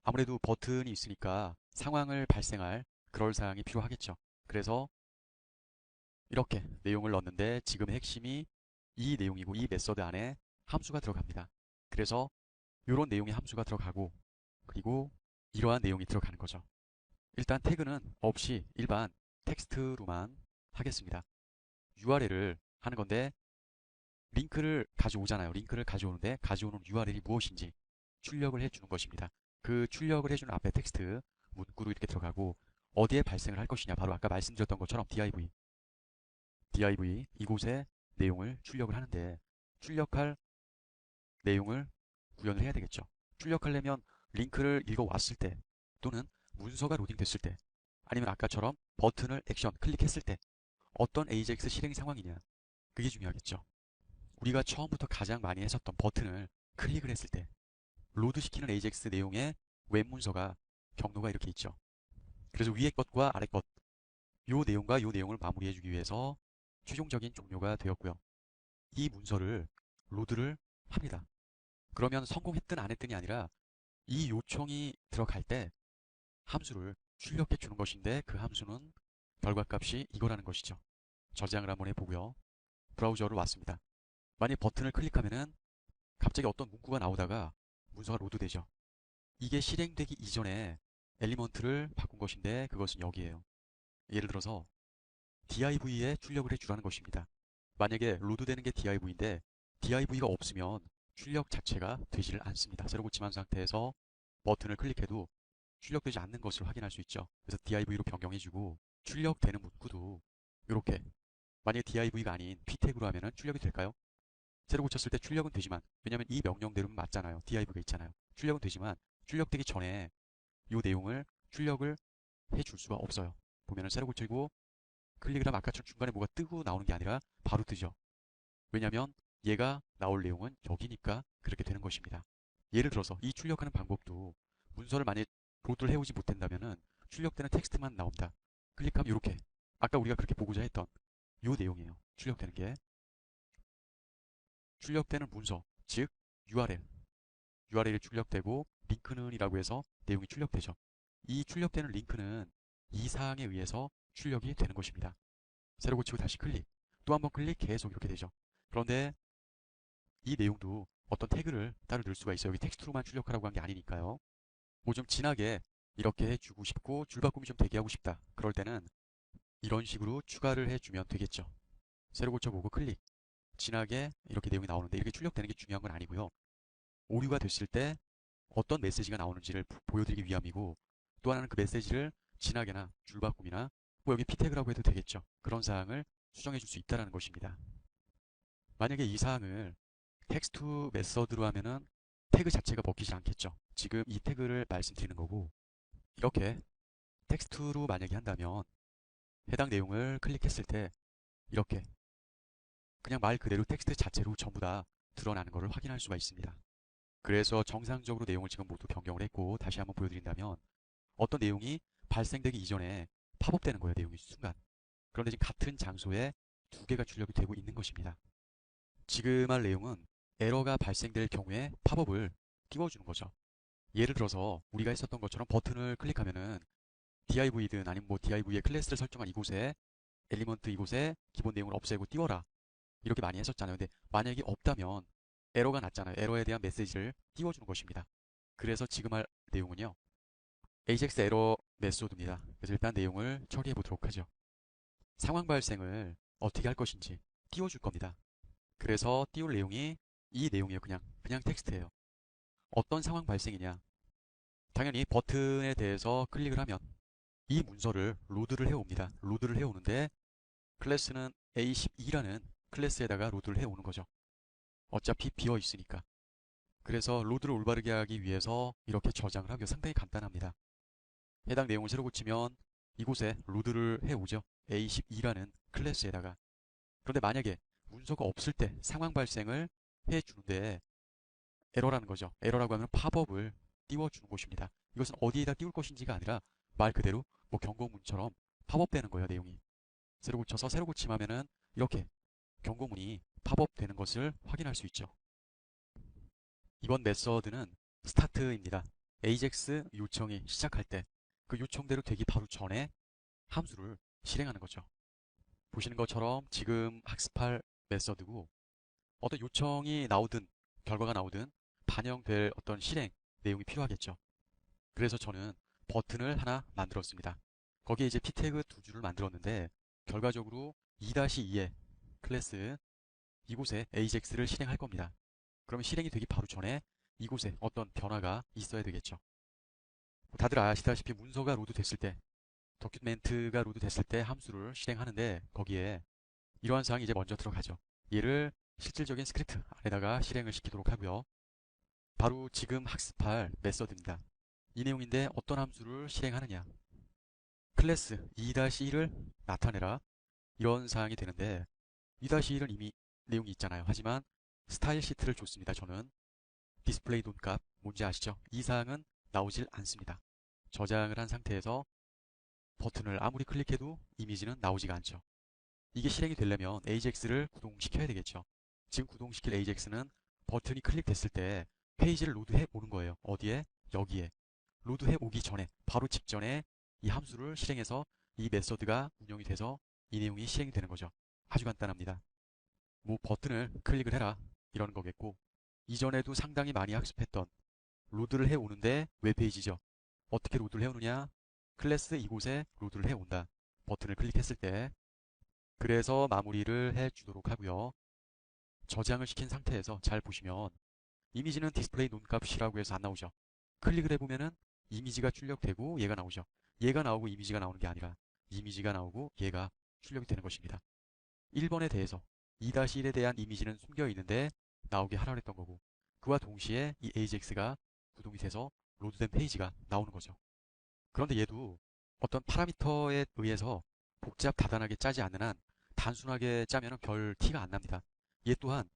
Speaker 1: 아무래도 버튼이 있으니까 상황을 발생할 그럴 사항이 필요하겠죠. 그래서 이렇게 내용을 넣었는데 지금의 핵심이 이 내용이고 이 메서드 안에 함수가 들어갑니다. 그래서 이런 내용의 함수가 들어가고 그리고 이러한 내용이 들어가는 거죠. 일단 태그는 없이 일반 텍스트로만 하겠습니다. URL을 하는 건데 링크를 가져오잖아요. 링크를 가져오는데 가져오는 URL이 무엇인지 출력을 해주는 것입니다. 그 출력을 해주는 앞에 텍스트 문구로 이렇게 들어가고 어디에 발생을 할 것이냐, 바로 아까 말씀드렸던 것처럼 div 이곳에 내용을 출력을 하는데 출력할 내용을 구현을 해야 되겠죠. 출력하려면 링크를 읽어왔을 때 또는 문서가 로딩됐을 때 아니면 아까처럼 버튼을 액션 클릭했을 때 어떤 AJAX 실행 상황이냐. 그게 중요하겠죠. 우리가 처음부터 가장 많이 했었던 버튼을 클릭을 했을 때 로드시키는 AJAX 내용의 웹 문서가 경로가 이렇게 있죠. 그래서 위에 것과 아래 것, 요 내용과 요 내용을 마무리해주기 위해서 최종적인 종료가 되었고요. 이 문서를 로드를 합니다. 그러면 성공했든 안 했든이 아니라 이 요청이 들어갈 때 함수를 출력해 주는 것인데 그 함수는 결과값이 이거라는 것이죠. 저장을 한번 해보고요. 브라우저로 왔습니다. 만약 버튼을 클릭하면은 갑자기 어떤 문구가 나오다가 문서가 로드되죠. 이게 실행되기 이전에 엘리먼트를 바꾼 것인데 그것은 여기에요. 예를 들어서 div에 출력을 해주라는 것입니다. 만약에 로드되는 게 div인데 div가 없으면 출력 자체가 되지를 않습니다. 새로 고침한 상태에서 버튼을 클릭해도 출력되지 않는 것을 확인할 수 있죠. 그래서 div로 변경해주고 출력되는 문구도 이렇게 만약에 div가 아닌 p택으로 하면은 출력이 될까요? 새로 고쳤을 때 출력은 되지만 왜냐면 이 명령대로는 맞잖아요. div가 있잖아요. 출력은 되지만 출력되기 전에 이 내용을 출력을 해줄 수가 없어요. 보면은 새로 고치고 클릭을 하면 아까처럼 중간에 뭐가 뜨고 나오는 게 아니라 바로 뜨죠. 왜냐면 얘가 나올 내용은 여기니까 그렇게 되는 것입니다. 예를 들어서 이 출력하는 방법도 문서를 만약에 로드를 해오지 못한다면은 출력되는 텍스트만 나온다. 클릭하면 이렇게 아까 우리가 그렇게 보고자 했던 요 내용이에요. 출력되는 게 출력되는 문서 즉 URL이 출력되고 링크는 이라고 해서 내용이 출력되죠. 이 출력되는 링크는 이 사항에 의해서 출력이 되는 것입니다. 새로 고치고 다시 클릭 또 한번 클릭 계속 이렇게 되죠. 그런데 이 내용도 어떤 태그를 따로 넣을 수가 있어요. 여기 텍스트로만 출력하라고 한 게 아니니까요. 뭐 좀 진하게 이렇게 해주고 싶고 줄바꿈이 좀 되게 하고 싶다. 그럴 때는 이런 식으로 추가를 해주면 되겠죠. 새로 고쳐보고 클릭 진하게 이렇게 내용이 나오는데 이렇게 출력되는 게 중요한 건 아니고요. 오류가 됐을 때 어떤 메시지가 나오는지를 보여드리기 위함이고 또 하나는 그 메시지를 진하게나 줄바꿈이나 뭐 여기 p태그라고 해도 되겠죠. 그런 사항을 수정해 줄 수 있다는 것입니다. 만약에 이 사항을 텍스트 메서드로 하면은 태그 자체가 먹히지 않겠죠. 지금 이 태그를 말씀드리는 거고 이렇게 텍스트로 만약에 한다면 해당 내용을 클릭했을 때 이렇게 그냥 말 그대로 텍스트 자체로 전부 다 드러나는 것을 확인할 수가 있습니다. 그래서 정상적으로 내용을 지금 모두 변경을 했고 다시 한번 보여드린다면 어떤 내용이 발생되기 이전에 팝업되는 거예요. 내용이 순간. 그런데 지금 같은 장소에 두 개가 출력이 되고 있는 것입니다. 지금 할 내용은 에러가 발생될 경우에 팝업을 띄워주는 거죠. 예를 들어서 우리가 했었던 것처럼 버튼을 클릭하면은 div든 아니면 뭐 div의 클래스를 설정한 이곳에 엘리먼트 이곳에 기본 내용을 없애고 띄워라 이렇게 많이 했었잖아요. 근데 만약에 없다면 에러가 났잖아요. 에러에 대한 메시지를 띄워주는 것입니다. 그래서 지금 할 내용은요. AJAX 에러 메소드입니다. 그래서 일단 내용을 처리해 보도록 하죠. 상황 발생을 어떻게 할 것인지 띄워줄 겁니다. 그래서 띄울 내용이 이 내용이에요. 그냥 텍스트예요. 어떤 상황 발생이냐. 당연히 버튼에 대해서 클릭을 하면 이 문서를 로드를 해옵니다. 로드를 해오는데 클래스는 A12라는 클래스에다가 로드를 해오는 거죠. 어차피 비어 있으니까. 그래서 로드를 올바르게 하기 위해서 이렇게 저장을 하기가 상당히 간단합니다. 해당 내용을 새로 고치면 이곳에 로드를 해오죠. A12라는 클래스에다가. 그런데 만약에 문서가 없을 때 상황 발생을 해주는데 에러라는 거죠. 에러라고 하면 팝업을 띄워주는 곳입니다. 이것은 어디에다 띄울 것인지가 아니라 말 그대로 뭐 경고문처럼 팝업되는 거예요. 내용이. 새로 고쳐서 새로 고침하면은 이렇게 경고문이 팝업되는 것을 확인할 수 있죠. 이번 메서드는 스타트입니다. AJAX 요청이 시작할 때 그 요청대로 되기 바로 전에 함수를 실행하는 거죠. 보시는 것처럼 지금 학습할 메서드고 어떤 요청이 나오든 결과가 나오든 반영될 어떤 실행 내용이 필요하겠죠. 그래서 저는 버튼을 하나 만들었습니다. 거기에 이제 p태그 두 줄을 만들었는데 결과적으로 2-2의 클래스 이곳에 AJAX를 실행할 겁니다. 그러면 실행이 되기 바로 전에 이곳에 어떤 변화가 있어야 되겠죠. 다들 아시다시피 문서가 로드 됐을 때 도큐멘트가 로드 됐을 때 함수를 실행하는데 거기에 이러한 사항이 이제 먼저 들어가죠. 얘를 실질적인 스크립트 안에다가 실행을 시키도록 하고요. 바로 지금 학습할 메서드입니다. 이 내용인데 어떤 함수를 실행하느냐. 클래스 2-1을 나타내라. 이런 사항이 되는데 2-1은 이미 내용이 있잖아요. 하지만 스타일 시트를 줬습니다. 저는 디스플레이 돈값 뭔지 아시죠? 이 사항은 나오질 않습니다. 저장을 한 상태에서 버튼을 아무리 클릭해도 이미지는 나오지가 않죠. 이게 실행이 되려면 AJAX를 구동시켜야 되겠죠. 지금 구동시킬 AJAX는 버튼이 클릭됐을 때 페이지를 로드해 오는 거예요. 어디에? 여기에. 로드해 오기 전에, 바로 직전에 이 함수를 실행해서 이 메서드가 운영이 돼서 이 내용이 실행이 되는 거죠. 아주 간단합니다. 뭐 버튼을 클릭을 해라 이러는 거겠고, 이전에도 상당히 많이 학습했던 로드를 해 오는데 웹페이지죠. 어떻게 로드를 해 오느냐? 클래스 이곳에 로드를 해 온다. 버튼을 클릭했을 때. 그래서 마무리를 해 주도록 하고요. 저장을 시킨 상태에서 잘 보시면 이미지는 디스플레이 논값이라고 해서 안 나오죠. 클릭을 해보면은 이미지가 출력되고 얘가 나오죠. 얘가 나오고 이미지가 나오는 게 아니라 이미지가 나오고 얘가 출력이 되는 것입니다. 1번에 대해서 2-1에 대한 이미지는 숨겨 있는데 나오게 하라고 했던 거고, 그와 동시에 이 AJAX가 구동이 돼서 로드된 페이지가 나오는 거죠. 그런데 얘도 어떤 파라미터에 의해서 복잡 다단하게 짜지 않는 한 단순하게 짜면 별 티가 안 납니다. 얘 또한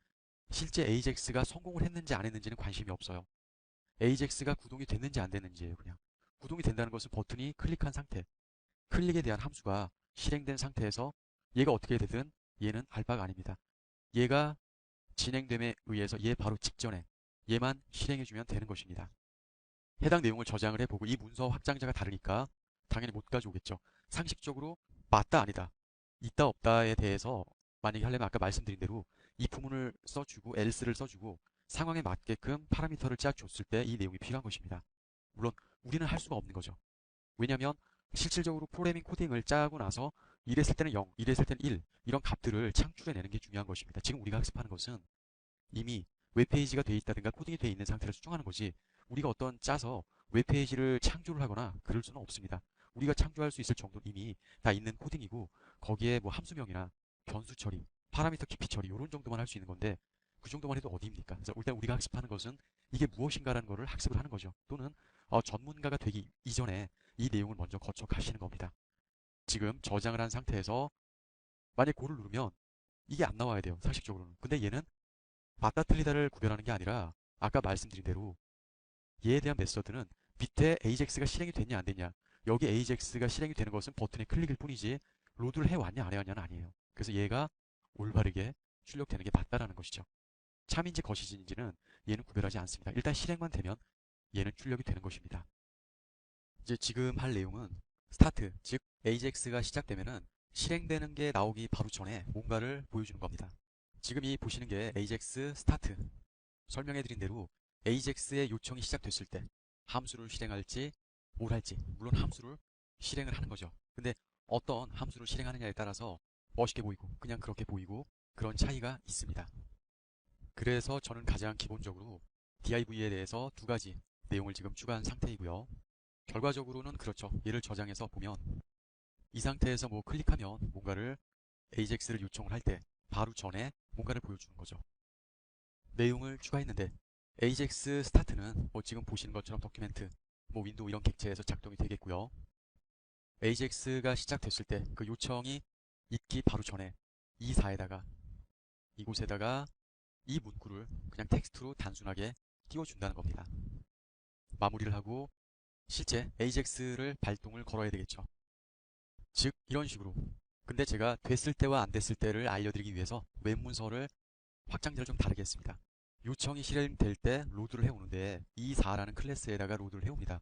Speaker 1: 실제 AJAX가 성공을 했는지 안 했는지는 관심이 없어요. AJAX가 구동이 됐는지 안 됐는지예요. 그냥 구동이 된다는 것은 버튼이 클릭한 상태, 클릭에 대한 함수가 실행된 상태에서 얘가 어떻게 되든 얘는 알바가 아닙니다. 얘가 진행됨에 의해서 얘 바로 직전에 얘만 실행해주면 되는 것입니다. 해당 내용을 저장을 해보고 이 문서 확장자가 다르니까 당연히 못 가져오겠죠. 상식적으로 맞다 아니다, 있다 없다에 대해서 만약에 하려면 아까 말씀드린 대로 이 부문을 써주고 else를 써주고 상황에 맞게끔 파라미터를 짜줬을 때 이 내용이 필요한 것입니다. 물론 우리는 할 수가 없는 거죠. 왜냐하면 실질적으로 프로그래밍 코딩을 짜고 나서 이랬을 때는 0, 이랬을 때는 1 이런 값들을 창출해내는 게 중요한 것입니다. 지금 우리가 학습하는 것은 이미 웹페이지가 돼 있다든가 코딩이 돼 있는 상태를 수정하는 거지, 우리가 어떤 짜서 웹페이지를 창조를 하거나 그럴 수는 없습니다. 우리가 창조할 수 있을 정도는 이미 다 있는 코딩이고, 거기에 뭐 함수명이나 변수 처리, 파라미터 깊이 처리 이런 정도만 할 수 있는 건데 그 정도만 해도 어디입니까? 그래서 일단 우리가 학습하는 것은 이게 무엇인가라는 것을 학습을 하는 거죠. 또는 전문가가 되기 이전에 이 내용을 먼저 거쳐 가시는 겁니다. 지금 저장을 한 상태에서 만약 고를 누르면 이게 안 나와야 돼요, 상식적으로는. 근데 얘는 맞다 틀리다를 구별하는 게 아니라 아까 말씀드린 대로 얘에 대한 메서드는 밑에 AJAX가 실행이 됐냐 안 됐냐, 여기 AJAX가 실행이 되는 것은 버튼의 클릭일 뿐이지 로드를 해왔냐 안 해왔냐는 아니에요. 그래서 얘가 올바르게 출력되는 게 맞다라는 것이죠. 참인지 거시인지는 얘는 구별하지 않습니다. 일단 실행만 되면 얘는 출력이 되는 것입니다. 이제 지금 할 내용은 스타트, 즉 AJAX가 시작되면은 실행되는 게 나오기 바로 전에 뭔가를 보여주는 겁니다. 지금 이 보시는 게 AJAX 스타트. 설명해드린 대로 AJAX의 요청이 시작됐을 때 함수를 실행할지 뭘 할지, 물론 함수를 실행을 하는 거죠. 근데 어떤 함수를 실행하느냐에 따라서 멋있게 보이고 그냥 그렇게 보이고 그런 차이가 있습니다. 그래서 저는 가장 기본적으로 div에 대해서 2가지 내용을 지금 추가한 상태이고요. 결과적으로는 그렇죠. 얘를 저장해서 보면 이 상태에서 뭐 클릭하면 뭔가를 AJAX를 요청을 할 때 바로 전에 뭔가를 보여주는 거죠. 내용을 추가했는데 AJAX 스타트는 뭐 지금 보시는 것처럼 도큐멘트, 뭐 윈도우 이런 객체에서 작동이 되겠고요. AJAX가 시작됐을 때 그 요청이 있기 바로 전에 이 4에다가 이곳에다가 이 문구를 그냥 텍스트로 단순하게 띄워준다는 겁니다. 마무리를 하고 실제 AJAX를 발동을 걸어야 되겠죠. 즉 이런 식으로. 근데 제가 됐을 때와 안 됐을 때를 알려드리기 위해서 웹 문서를 확장자를 좀 다르게 했습니다. 요청이 실행될 때 로드를 해오는데 이4라는 클래스에다가 로드를 해옵니다.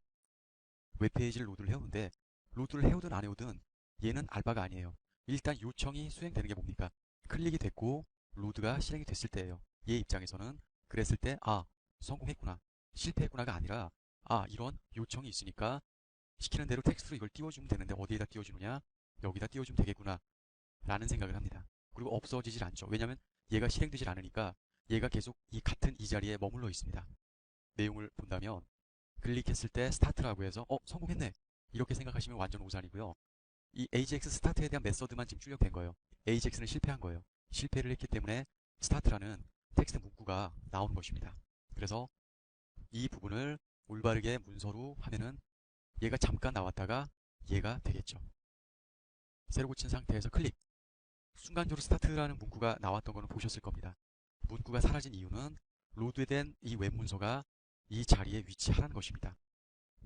Speaker 1: 웹페이지를 로드를 해오는데 로드를 해오든 안 해오든 얘는 알바가 아니에요. 일단 요청이 수행되는 게 뭡니까? 클릭이 됐고 로드가 실행이 됐을 때예요. 얘 입장에서는 그랬을 때 성공했구나, 실패했구나가 아니라 이런 요청이 있으니까 시키는 대로 텍스트로 이걸 띄워주면 되는데 어디에다 띄워주느냐, 여기다 띄워주면 되겠구나 라는 생각을 합니다. 그리고 없어지질 않죠. 왜냐하면 얘가 실행되질 않으니까 얘가 계속 이 같은 이 자리에 머물러 있습니다. 내용을 본다면 클릭했을 때 스타트라고 해서 성공했네 이렇게 생각하시면 완전 오산이고요. 이 AJAX 스타트에 대한 메서드만 지금 출력된 거예요. AJAX는 실패한 거예요. 실패를 했기 때문에 스타트라는 텍스트 문구가 나오는 것입니다. 그래서 이 부분을 올바르게 문서로 하면은 얘가 잠깐 나왔다가 얘가 되겠죠. 새로 고친 상태에서 클릭, 순간적으로 스타트라는 문구가 나왔던 거는 보셨을 겁니다. 문구가 사라진 이유는 로드된 이 웹 문서가 이 자리에 위치하라는 것입니다.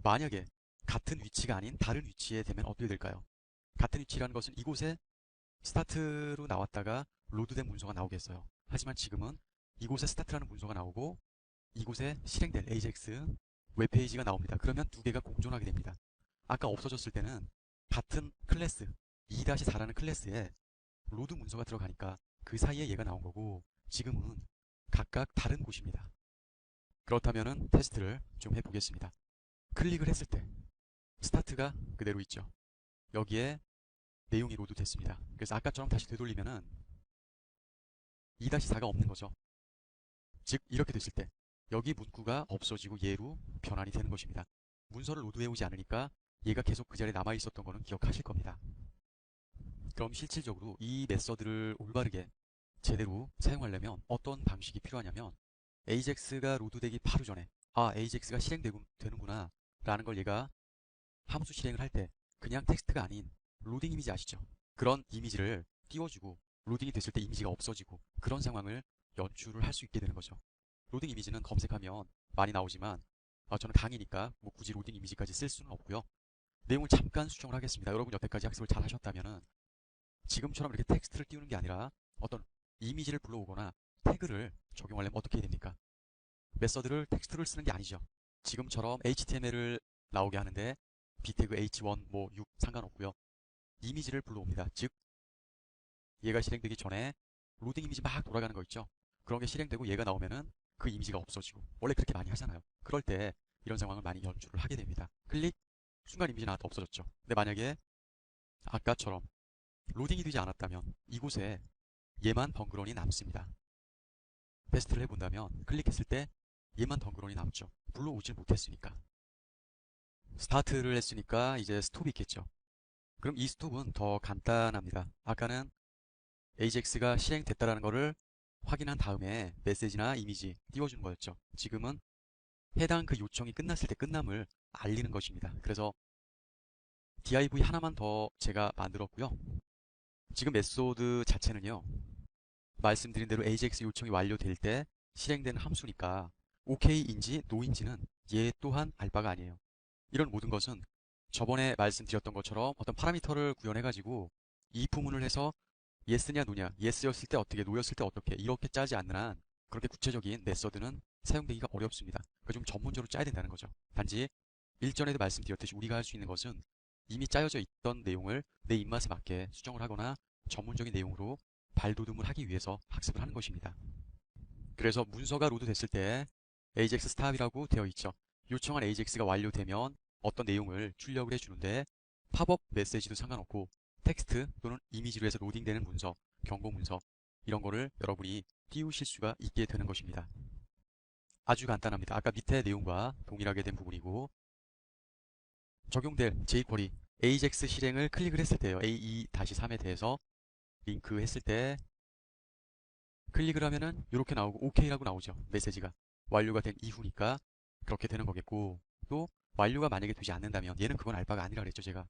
Speaker 1: 만약에 같은 위치가 아닌 다른 위치에 되면 어떻게 될까요? 같은 위치라는 것은 이곳에 스타트로 나왔다가 로드된 문서가 나오겠어요. 하지만 지금은 이곳에 스타트라는 문서가 나오고 이곳에 실행될 AJAX 웹페이지가 나옵니다. 그러면 두 개가 공존하게 됩니다. 아까 없어졌을 때는 같은 클래스 2-4라는 클래스에 로드 문서가 들어가니까 그 사이에 얘가 나온 거고 지금은 각각 다른 곳입니다. 그렇다면은 테스트를 좀 해보겠습니다. 클릭을 했을 때 스타트가 그대로 있죠. 여기에 내용이 로드 됐습니다. 그래서 아까처럼 다시 되돌리면은 2-4가 없는 거죠. 즉 이렇게 됐을 때 여기 문구가 없어지고 얘로 변환이 되는 것입니다. 문서를 로드해오지 않으니까 얘가 계속 그 자리에 남아있었던 거는 기억하실 겁니다. 그럼 실질적으로 이 메서드를 올바르게 제대로 사용하려면 어떤 방식이 필요하냐면 AJAX가 로드되기 바로 전에 AJAX가 실행되는구나 라는 걸 얘가 함수 실행을 할 때 그냥 텍스트가 아닌 로딩 이미지 아시죠? 그런 이미지를 띄워주고 로딩이 됐을 때 이미지가 없어지고 그런 상황을 연출을 할 수 있게 되는 거죠. 로딩 이미지는 검색하면 많이 나오지만 저는 강의니까 뭐 굳이 로딩 이미지까지 쓸 수는 없고요. 내용을 잠깐 수정을 하겠습니다. 여러분 여태까지 학습을 잘 하셨다면은 지금처럼 이렇게 텍스트를 띄우는 게 아니라 어떤 이미지를 불러오거나 태그를 적용하려면 어떻게 해야 됩니까? 메서드를 텍스트를 쓰는 게 아니죠. 지금처럼 HTML을 나오게 하는데 b태그 h1 뭐 6 상관없고요. 이미지를 불러옵니다. 즉 얘가 실행되기 전에 로딩 이미지 막 돌아가는 거 있죠. 그런 게 실행되고 얘가 나오면은 그 이미지가 없어지고 원래 그렇게 많이 하잖아요. 그럴 때 이런 상황을 많이 연출을 하게 됩니다. 클릭 순간 이미지 나왔다 없어졌죠. 근데 만약에 아까처럼 로딩이 되지 않았다면 이곳에 얘만 덩그러니 남습니다. 테스트를 해본다면 클릭했을 때 얘만 덩그러니 남죠. 불러오질 못했으니까. 스타트를 했으니까 이제 스톱이 있겠죠. 그럼 이 스톱은 더 간단합니다. 아까는 AJAX가 실행됐다라는 것을 확인한 다음에 메시지나 이미지 띄워주는 거였죠. 지금은 해당 그 요청이 끝났을 때 끝남을 알리는 것입니다. 그래서 div 하나만 더 제가 만들었고요. 지금 메소드 자체는요. 말씀드린 대로 AJAX 요청이 완료될 때 실행되는 함수니까 OK인지 NO인지는 얘 또한 알 바가 아니에요. 이런 모든 것은 저번에 말씀드렸던 것처럼 어떤 파라미터를 구현해가지고 이프문을 해서 yes냐 no냐, yes였을 때 어떻게, no였을 때 어떻게 이렇게 짜지 않는 한 그렇게 구체적인 메서드는 사용되기가 어렵습니다. 그 좀 전문적으로 짜야 된다는 거죠. 단지 일전에도 말씀드렸듯이 우리가 할 수 있는 것은 이미 짜여져 있던 내용을 내 입맛에 맞게 수정을 하거나 전문적인 내용으로 발돋움을 하기 위해서 학습을 하는 것입니다. 그래서 문서가 로드됐을 때 AJAX 스탑이라고 되어 있죠. 요청한 AJAX가 완료되면 어떤 내용을 출력을 해주는데 팝업 메시지도 상관없고 텍스트 또는 이미지로 해서 로딩되는 문서, 경고 문서 이런 거를 여러분이 띄우실 수가 있게 되는 것입니다. 아주 간단합니다. 아까 밑에 내용과 동일하게 된 부분이고 적용될 jQuery AJAX 실행을 클릭을 했을 때요. AE-3에 대해서 링크 했을 때 클릭을 하면은 이렇게 나오고 OK라고 나오죠. 메시지가 완료가 된 이후니까 그렇게 되는 거겠고 또 완료가 만약에 되지 않는다면 얘는 그건 알바가 아니라 그랬죠. 제가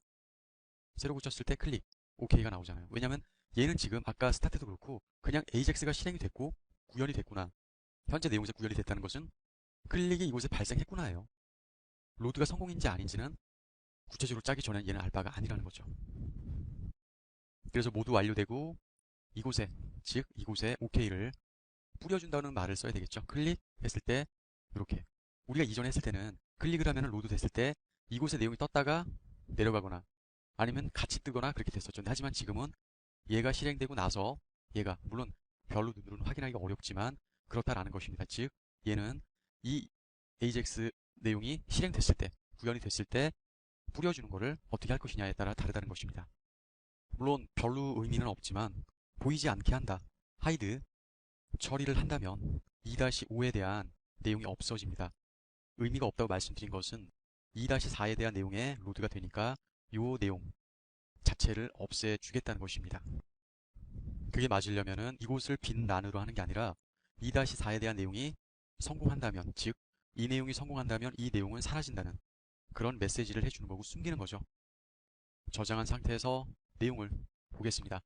Speaker 1: 새로 붙였을 때 클릭 OK가 나오잖아요. 왜냐면 얘는 지금 아까 스타트도 그렇고 그냥 AJAX가 실행이 됐고 구현이 됐구나. 현재 내용에서 구현이 됐다는 것은 클릭이 이곳에 발생했구나예요. 로드가 성공인지 아닌지는 구체적으로 짜기 전에 얘는 알바가 아니라는 거죠. 그래서 모두 완료되고 이곳에 즉 이곳에 OK를 뿌려준다는 말을 써야 되겠죠. 클릭했을 때 이렇게 우리가 이전에 했을 때는 클릭을 하면 로드 됐을 때 이곳에 내용이 떴다가 내려가거나 아니면 같이 뜨거나 그렇게 됐었죠. 하지만 지금은 얘가 실행되고 나서 얘가 물론 별로 눈으로는 확인하기가 어렵지만 그렇다라는 것입니다. 즉 얘는 이 AJAX 내용이 실행됐을 때 구현이 됐을 때 뿌려주는 거를 어떻게 할 것이냐에 따라 다르다는 것입니다. 물론 별로 의미는 없지만 보이지 않게 한다. 하이드 처리를 한다면 2-5에 대한 내용이 없어집니다. 의미가 없다고 말씀드린 것은 2-4에 대한 내용에 로드가 되니까 이 내용 자체를 없애주겠다는 것입니다. 그게 맞으려면은 이곳을 빈 란으로 하는 게 아니라 2-4에 대한 내용이 성공한다면, 즉 이 내용이 성공한다면 이 내용은 사라진다는 그런 메시지를 해주는 거고 숨기는 거죠. 저장한 상태에서 내용을 보겠습니다.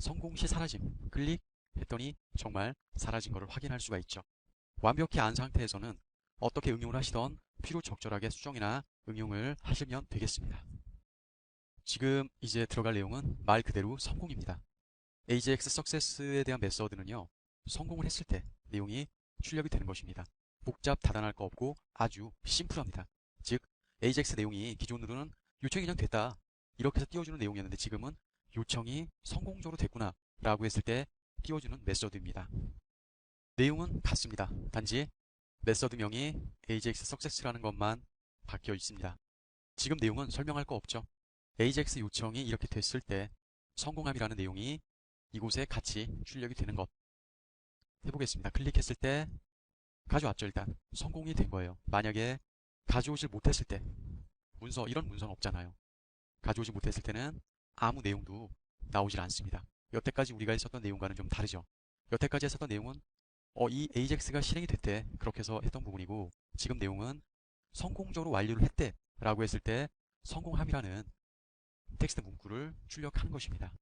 Speaker 1: 성공 시 사라짐. 클릭했더니 정말 사라진 것을 확인할 수가 있죠. 완벽히 안 상태에서는 어떻게 응용을 하시던 필요 적절하게 수정이나 응용을 하시면 되겠습니다. 지금 이제 들어갈 내용은 말 그대로 성공입니다. AJAX 석세스에 대한 메서드는요, 성공을 했을 때 내용이 출력이 되는 것입니다. 복잡 다단할 거 없고 아주 심플합니다. 즉 AJAX 내용이 기존으로는 요청이 그냥 됐다 이렇게 해서 띄워주는 내용이었는데 지금은 요청이 성공적으로 됐구나 라고 했을 때 띄워주는 메서드입니다. 내용은 같습니다. 단지 메서드명이 AJAX 석세스라는 것만 바뀌어 있습니다. 지금 내용은 설명할 거 없죠. AJAX 요청이 이렇게 됐을 때 성공함이라는 내용이 이곳에 같이 출력이 되는 것 해보겠습니다. 클릭했을 때 가져왔죠. 일단 성공이 된 거예요. 만약에 가져오질 못했을 때 문서, 이런 문서는 없잖아요. 가져오지 못했을 때는 아무 내용도 나오질 않습니다. 여태까지 우리가 했었던 내용과는 좀 다르죠. 여태까지 했었던 내용은 이 AJAX가 실행이 됐대 그렇게 해서 했던 부분이고, 지금 내용은 성공적으로 완료를 했대 라고 했을 때 성공함이라는 텍스트 문구를 출력하는 것입니다.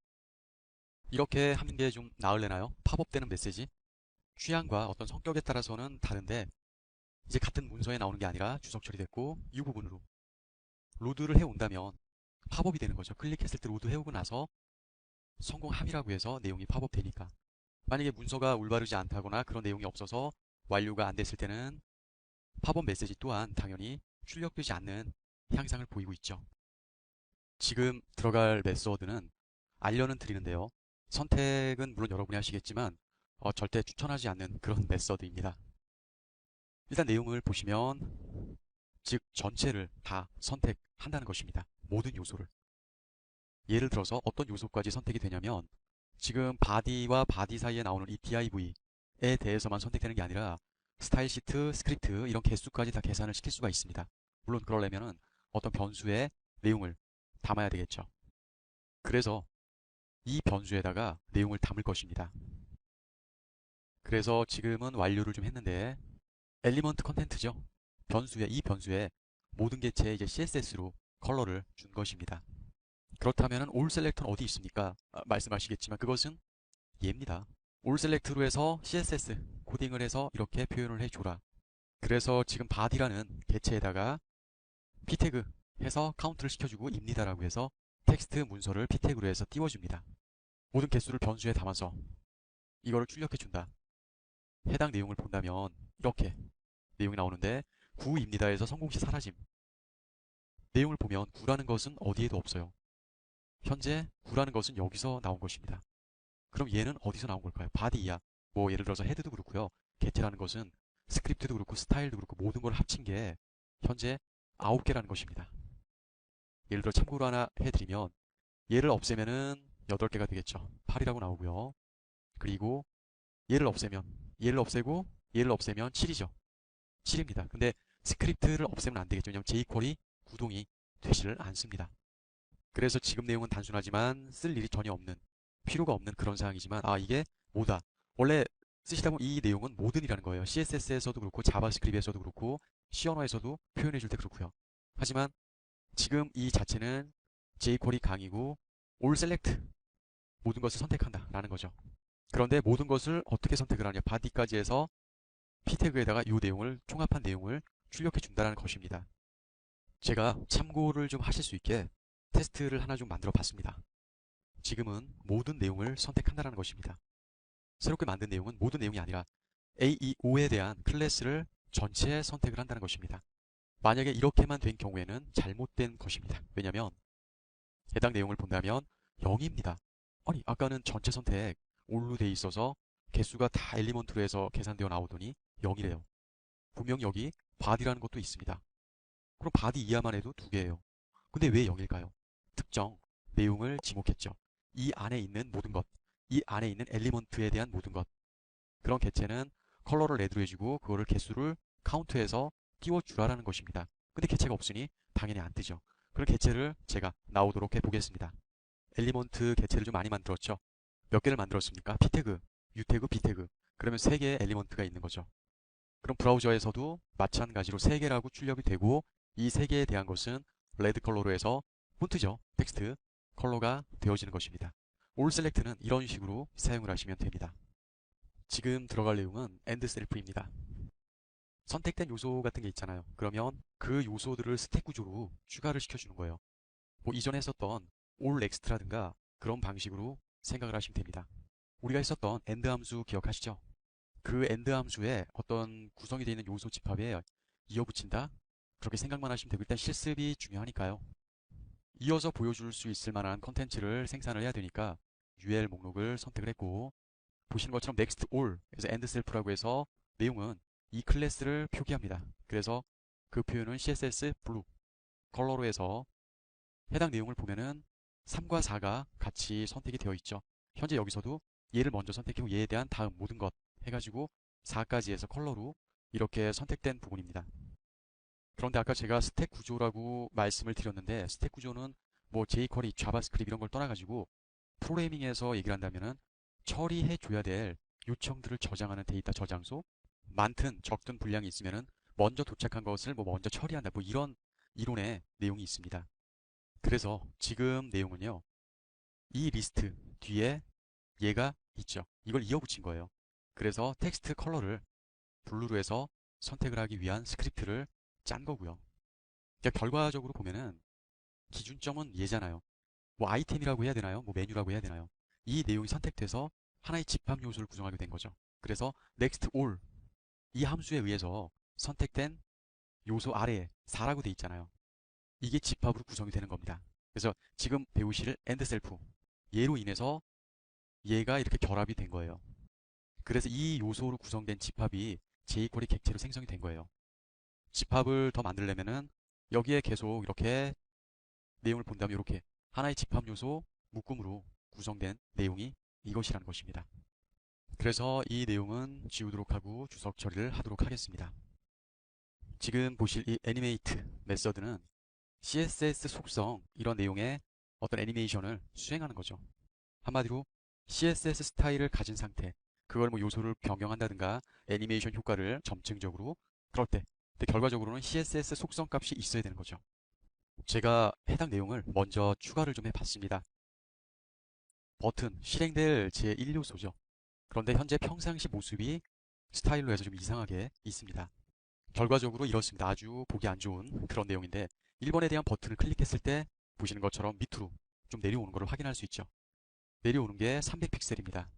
Speaker 1: 이렇게 하는 게 좀 나을래나요? 팝업되는 메시지 취향과 어떤 성격에 따라서는 다른데, 이제 같은 문서에 나오는 게 아니라 주석 처리됐고 이 부분으로 로드를 해온다면 팝업이 되는 거죠. 클릭했을 때 로드 해오고 나서 성공함이라고 해서 내용이 팝업되니까. 만약에 문서가 올바르지 않다거나 그런 내용이 없어서 완료가 안 됐을 때는 팝업 메시지 또한 당연히 출력되지 않는 향상을 보이고 있죠. 지금 들어갈 메서드는 알려는 드리는데요. 선택은 물론 여러분이 하시겠지만 절대 추천하지 않는 그런 메서드입니다. 일단 내용을 보시면 즉 전체를 다 선택한다는 것입니다. 모든 요소를. 예를 들어서 어떤 요소까지 선택이 되냐면 지금 바디와 바디 사이에 나오는 이 div에 대해서만 선택되는 게 아니라 스타일 시트, 스크립트 이런 개수까지 다 계산을 시킬 수가 있습니다. 물론 그러려면은 어떤 변수에 내용을 담아야 되겠죠. 그래서 이 변수에다가 내용을 담을 것입니다. 그래서 지금은 완료를 좀 했는데 엘리먼트 컨텐트죠. 이 변수에 모든 개체에 이제 CSS로 컬러를 준 것입니다. 그렇다면 올 셀렉터는 어디 있습니까? 말씀하시겠지만 그것은 얘입니다. 올 셀렉트로 해서 CSS 코딩을 해서 이렇게 표현을 해줘라. 그래서 지금 body라는 개체에다가 p태그 해서 카운트를 시켜주고 입니다라고 해서 텍스트 문서를 p태그로 해서 띄워줍니다. 모든 개수를 변수에 담아서 이거를 출력해준다. 해당 내용을 본다면 이렇게 내용이 나오는데 9입니다에서 성공시 사라짐. 내용을 보면 9라는 것은 어디에도 없어요. 현재 9라는 것은 여기서 나온 것입니다. 그럼 얘는 어디서 나온 걸까요? 바디야. 뭐 예를 들어서 헤드도 그렇고요. 개체라는 것은 스크립트도 그렇고 스타일도 그렇고 모든 걸 합친 게 현재 9개라는 것입니다. 예를 들어 참고로 하나 해드리면 얘를 없애면은 8개가 되겠죠. 8이라고 나오고요. 그리고 얘를 없애면 얘를 없애고 얘를 없애면 7이죠. 7입니다. 근데 스크립트를 없애면 안 되겠죠. 왜냐하면 jQuery 구동이 되지를 않습니다. 그래서 지금 내용은 단순하지만 쓸 일이 전혀 없는, 필요가 없는 그런 사항이지만 이게 뭐다. 원래 쓰시다 보면 이 내용은 모든이라는 거예요. CSS에서도 그렇고 자바스크립트에서도 그렇고 C 언어에서도 표현해 줄 때 그렇고요. 하지만 지금 이 자체는 jQuery 강의고 all select 모든 것을 선택한다 라는 거죠. 그런데 모든 것을 어떻게 선택을 하냐, body까지 해서 p태그에다가 이 내용을 총합한 내용을 출력해 준다는 것입니다. 제가 참고를 좀 하실 수 있게 테스트를 하나 좀 만들어 봤습니다. 지금은 모든 내용을 선택한다는 것입니다. 새롭게 만든 내용은 모든 내용이 아니라 AEO에 대한 클래스를 전체에 선택을 한다는 것입니다. 만약에 이렇게만 된 경우에는 잘못된 것입니다. 왜냐하면 해당 내용을 본다면 0입니다. 아니 아까는 전체 선택 올로 돼 있어서 개수가 다 엘리먼트로 해서 계산되어 나오더니 0이래요. 분명 여기 body라는 것도 있습니다. 그럼 body 이하만 해도 2개예요. 근데 왜 0일까요? 특정 내용을 지목했죠. 이 안에 있는 모든 것, 이 안에 있는 엘리먼트에 대한 모든 것. 그런 개체는 컬러를 레드로 해주고 그거를 개수를 카운트해서 띄워주라라는 것입니다. 근데 개체가 없으니 당연히 안 뜨죠. 그런 개체를 제가 나오도록 해보겠습니다. 엘리먼트 개체를 좀 많이 만들었죠. 몇 개를 만들었습니까? p태그, u태그, b태그. 그러면 3개의 엘리먼트가 있는 거죠. 그럼 브라우저에서도 마찬가지로 3개라고 출력이 되고 이 3개에 대한 것은 레드 컬러로 해서 폰트죠. 텍스트 컬러가 되어지는 것입니다. all select는 이런 식으로 사용을 하시면 됩니다. 지금 들어갈 내용은 end self입니다. 선택된 요소 같은 게 있잖아요. 그러면 그 요소들을 스택 구조로 추가를 시켜주는 거예요. 뭐 이전에 했었던 all next라든가 그런 방식으로 생각을 하시면 됩니다. 우리가 했었던 end 함수 기억하시죠? 그 end 함수에 어떤 구성이 되어 있는 요소 집합에 이어붙인다? 그렇게 생각만 하시면 되고, 일단 실습이 중요하니까요. 이어서 보여줄 수 있을 만한 컨텐츠를 생산을 해야 되니까 UL 목록을 선택을 했고, 보시는 것처럼 next all 그래서 end self라고 해서 내용은 이 클래스를 표기합니다. 그래서 그 표현은 CSS blue 컬러로 해서 해당 내용을 보면은 3과 4가 같이 선택이 되어 있죠. 현재 여기서도 얘를 먼저 선택하고 얘에 대한 다음 모든 것 해가지고 4까지 해서 컬러로 이렇게 선택된 부분입니다. 그런데 아까 제가 스택 구조라고 말씀을 드렸는데, 스택 구조는 뭐 jQuery, 자바스크립트 이런 걸 떠나가지고 프로그래밍에서 얘기를 한다면은 처리해 줘야 될 요청들을 저장하는 데이터 저장소, 많든 적든 분량이 있으면은 먼저 도착한 것을 뭐 먼저 처리한다, 뭐 이런 이론의 내용이 있습니다. 그래서 지금 내용은요, 이 리스트 뒤에 얘가 있죠. 이걸 이어붙인 거예요. 그래서 텍스트 컬러를 블루로 해서 선택을 하기 위한 스크립트를 짠 거고요. 그러니까 결과적으로 보면은 기준점은 얘잖아요. 뭐 아이템이라고 해야 되나요? 뭐 메뉴라고 해야 되나요? 이 내용이 선택돼서 하나의 집합 요소를 구성하게 된 거죠. 그래서 next all 이 함수에 의해서 선택된 요소 아래에 4라고 돼 있잖아요. 이게 집합으로 구성이 되는 겁니다. 그래서 지금 배우실 end self 얘로 인해서 얘가 이렇게 결합이 된 거예요. 그래서 이 요소로 구성된 집합이 jQuery 객체로 생성이 된 거예요. 집합을 더 만들려면은 여기에 계속 이렇게 내용을 본다면 이렇게 하나의 집합 요소 묶음으로 구성된 내용이 이것이라는 것입니다. 그래서 이 내용은 지우도록 하고 주석 처리를 하도록 하겠습니다. 지금 보실 이 애니메이트 메서드는 CSS 속성 이런 내용의 어떤 애니메이션을 수행하는 거죠. 한마디로 CSS 스타일을 가진 상태, 그걸 뭐 요소를 변경한다든가 애니메이션 효과를 점층적으로 그럴 때, 근데 결과적으로는 CSS 속성 값이 있어야 되는 거죠. 제가 해당 내용을 먼저 추가를 좀 해봤습니다. 버튼 실행될 제1요소죠. 그런데 현재 평상시 모습이 스타일로 해서 좀 이상하게 있습니다. 결과적으로 이렇습니다. 아주 보기 안 좋은 그런 내용인데, 1번에 대한 버튼을 클릭했을 때 보시는 것처럼 밑으로 좀 내려오는 것을 확인할 수 있죠. 내려오는 게 300픽셀입니다.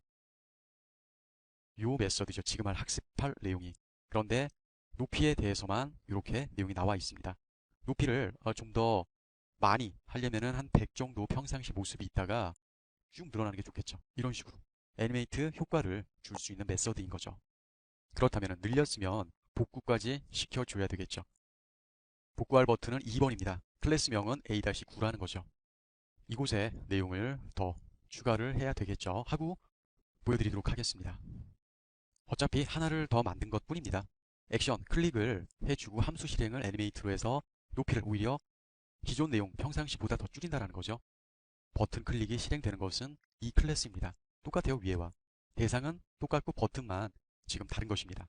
Speaker 1: 요 메서드죠. 지금 학습할 내용이. 그런데 높이에 대해서만 이렇게 내용이 나와 있습니다. 높이를 좀 더 많이 하려면은 한 100 정도 평상시 모습이 있다가 쭉 늘어나는 게 좋겠죠. 이런 식으로 애니메이트 효과를 줄 수 있는 메서드인 거죠. 그렇다면 늘렸으면 복구까지 시켜줘야 되겠죠. 복구할 버튼은 2번입니다. 클래스명은 A-9라는 거죠. 이곳에 내용을 더 추가를 해야 되겠죠. 하고 보여드리도록 하겠습니다. 어차피 하나를 더 만든 것 뿐입니다. 액션, 클릭을 해주고 함수 실행을 애니메이트로 해서 높이를 오히려 기존 내용 평상시보다 더 줄인다는 거죠. 버튼 클릭이 실행되는 것은 이 클래스입니다. 똑같아요, 위에와. 대상은 똑같고 버튼만 지금 다른 것입니다.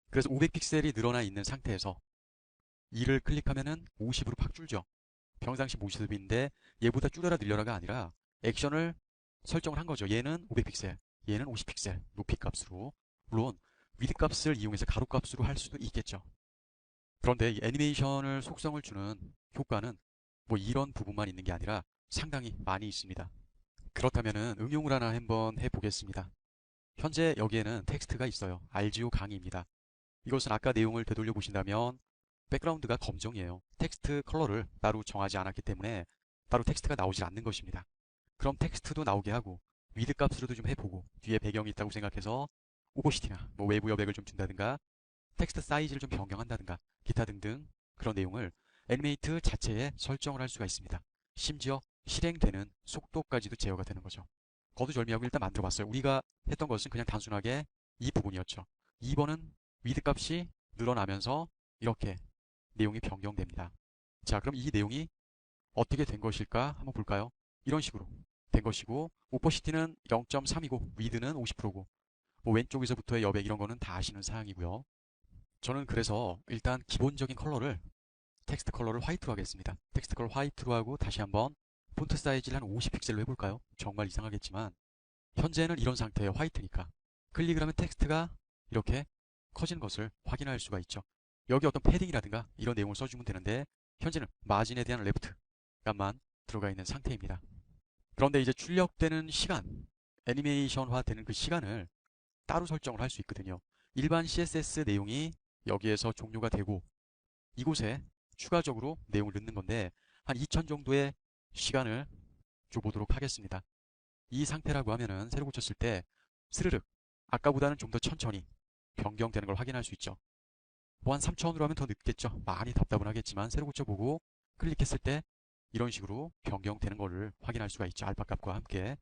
Speaker 1: 그래서 500픽셀이 늘어나 있는 상태에서 이를 클릭하면은 50으로 팍 줄죠. 평상시 모습인데 얘보다 줄여라 늘려라가 아니라 액션을 설정을 한 거죠. 얘는 500픽셀, 얘는 50픽셀 높이 값으로. 물론 위드 값을 이용해서 가로 값으로 할 수도 있겠죠. 그런데 이 애니메이션을 속성을 주는 효과는 뭐 이런 부분만 있는 게 아니라 상당히 많이 있습니다. 그렇다면은 응용을 하나 한번 해보겠습니다. 현재 여기에는 텍스트가 있어요. RGO 강의입니다. 이것은 아까 내용을 되돌려 보신다면 백그라운드가 검정이에요. 텍스트 컬러를 따로 정하지 않았기 때문에 따로 텍스트가 나오질 않는 것입니다. 그럼 텍스트도 나오게 하고 위드 값으로도 좀 해보고 뒤에 배경이 있다고 생각해서 오버시티나 뭐 외부 여백을 좀 준다든가 텍스트 사이즈를 좀 변경한다든가 기타 등등 그런 내용을 애니메이트 자체에 설정을 할 수가 있습니다. 심지어 실행되는 속도까지도 제어가 되는 거죠. 거두절미하고 일단 만들어 봤어요. 우리가 했던 것은 그냥 단순하게 이 부분이었죠. 2번은 위드 값이 늘어나면서 이렇게 내용이 변경됩니다. 자, 그럼 이 내용이 어떻게 된 것일까 한번 볼까요? 이런 식으로 된 것이고, 오퍼시티는 0.3이고 위드는 50%고 뭐 왼쪽에서부터의 여백 이런 거는 다 아시는 사항이고요. 저는 그래서 일단 기본적인 컬러를 텍스트 컬러를 화이트로 하겠습니다. 텍스트 컬러 화이트로 하고 다시 한번 폰트 사이즈를 한 50픽셀로 해볼까요? 정말 이상하겠지만 현재는 이런 상태의 화이트니까 클릭을 하면 텍스트가 이렇게 커지는 것을 확인할 수가 있죠. 여기 어떤 패딩이라든가 이런 내용을 써주면 되는데 현재는 마진에 대한 레프트 값만 들어가 있는 상태입니다. 그런데 이제 출력되는 시간, 애니메이션화 되는 그 시간을 따로 설정을 할 수 있거든요. 일반 CSS 내용이 여기에서 종료가 되고 이곳에 추가적으로 내용을 넣는 건데 한 2000 정도의 시간을 줘보도록 하겠습니다. 이 상태라고 하면은 새로 고쳤을 때 스르륵 아까보다는 좀 더 천천히 변경되는 걸 확인할 수 있죠. 뭐 한 3000으로 하면 더 늦겠죠. 많이 답답은 하겠지만 새로 고쳐보고 클릭했을 때 이런 식으로 변경되는 것을 확인할 수가 있죠. 알파 값과 함께.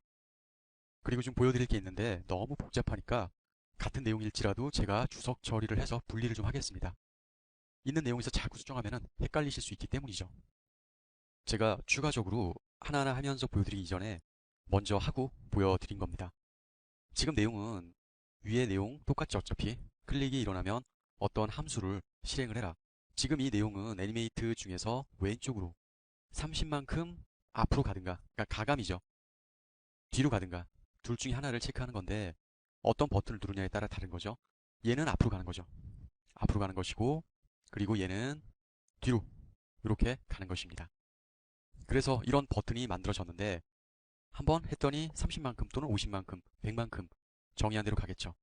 Speaker 1: 그리고 좀 보여드릴 게 있는데 너무 복잡하니까 같은 내용일지라도 제가 주석 처리를 해서 분리를 좀 하겠습니다. 있는 내용에서 자꾸 수정하면 헷갈리실 수 있기 때문이죠. 제가 추가적으로 하나하나 하면서 보여드리기 이전에 먼저 하고 보여드린 겁니다. 지금 내용은 위의 내용 똑같죠. 어차피 클릭이 일어나면 어떤 함수를 실행을 해라. 지금 이 내용은 애니메이트 중에서 왼쪽으로 30만큼 앞으로 가든가, 그러니까 가감이죠. 뒤로 가든가 둘 중에 하나를 체크하는 건데 어떤 버튼을 누르냐에 따라 다른 거죠. 얘는 앞으로 가는 거죠. 앞으로 가는 것이고 그리고 얘는 뒤로 이렇게 가는 것입니다. 그래서 이런 버튼이 만들어졌는데 한번 했더니 30만큼 또는 50만큼, 100만큼 정의한 대로 가겠죠.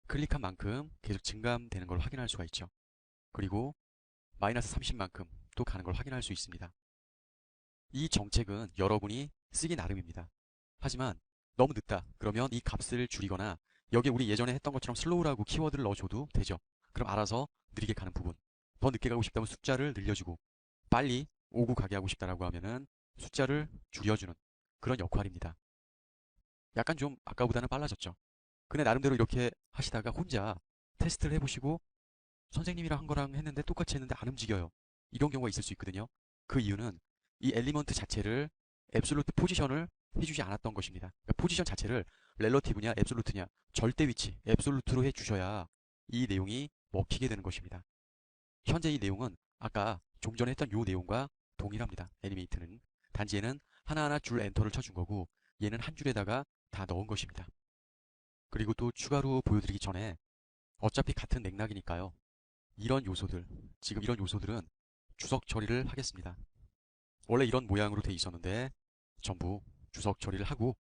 Speaker 1: 클릭한 만큼 계속 증감되는 걸 확인할 수가 있죠. 그리고 마이너스 30만큼 또 가는 걸 확인할 수 있습니다. 이 정책은 여러분이 쓰기 나름입니다. 하지만 너무 늦다 그러면 이 값을 줄이거나 여기에 우리 예전에 했던 것처럼 슬로우라고 키워드를 넣어줘도 되죠. 그럼 알아서 느리게 가는 부분, 더 늦게 가고 싶다면 숫자를 늘려주고 빨리 오고 가게 하고 싶다라고 하면은 숫자를 줄여주는 그런 역할입니다. 약간 좀 아까보다는 빨라졌죠. 근데 나름대로 이렇게 하시다가 혼자 테스트를 해보시고 선생님이랑 한 거랑 했는데 똑같이 했는데 안 움직여요. 이런 경우가 있을 수 있거든요. 그 이유는 이 엘리먼트 자체를 앱솔루트 포지션을 해주지 않았던 것입니다. 그러니까 포지션 자체를 렐러티브냐 앱솔루트냐 절대 위치 앱솔루트로 해주셔야 이 내용이 먹히게 되는 것입니다. 현재 이 내용은 아까 좀 전에 했던 이 내용과 동일합니다. 애니메이트는 단지 얘는 하나하나 줄 엔터를 쳐준 거고 얘는 한 줄에다가 다 넣은 것입니다. 그리고 또 추가로 보여드리기 전에 어차피 같은 맥락이니까요. 이런 요소들, 지금 이런 요소들은 주석 처리를 하겠습니다. 원래 이런 모양으로 돼 있었는데 전부 주석 처리를 하고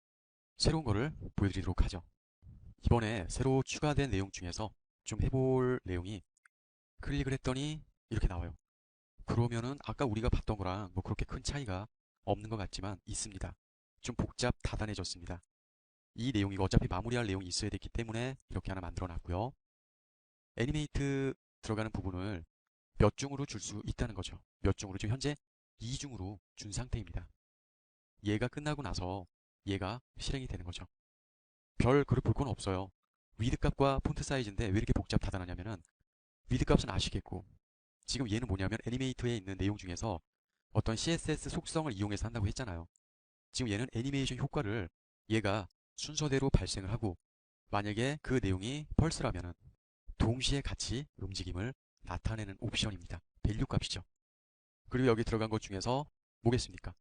Speaker 1: 새로운 거를 보여드리도록 하죠. 이번에 새로 추가된 내용 중에서 좀 해볼 내용이 클릭을 했더니 이렇게 나와요. 그러면은 아까 우리가 봤던 거랑 뭐 그렇게 큰 차이가 없는 것 같지만 있습니다. 좀 복잡 다단해졌습니다. 이 내용이 어차피 마무리할 내용이 있어야 됐기 때문에 이렇게 하나 만들어 놨고요. 애니메이트 들어가는 부분을 몇 중으로 줄 수 있다는 거죠. 몇 중으로 지금 현재 2중으로 준 상태입니다. 얘가 끝나고 나서 얘가 실행이 되는 거죠. 별 그걸 볼 건 없어요. 위드 값과 폰트 사이즈인데 왜 이렇게 복잡 다단하냐면은 위드 값은 아시겠고 지금 얘는 뭐냐면 애니메이터에 있는 내용 중에서 어떤 CSS 속성을 이용해서 한다고 했잖아요. 지금 얘는 애니메이션 효과를 얘가 순서대로 발생을 하고 만약에 그 내용이 펄스라면은 동시에 같이 움직임을 나타내는 옵션입니다. 밸류 값이죠. 그리고 여기 들어간 것 중에서 뭐겠습니까?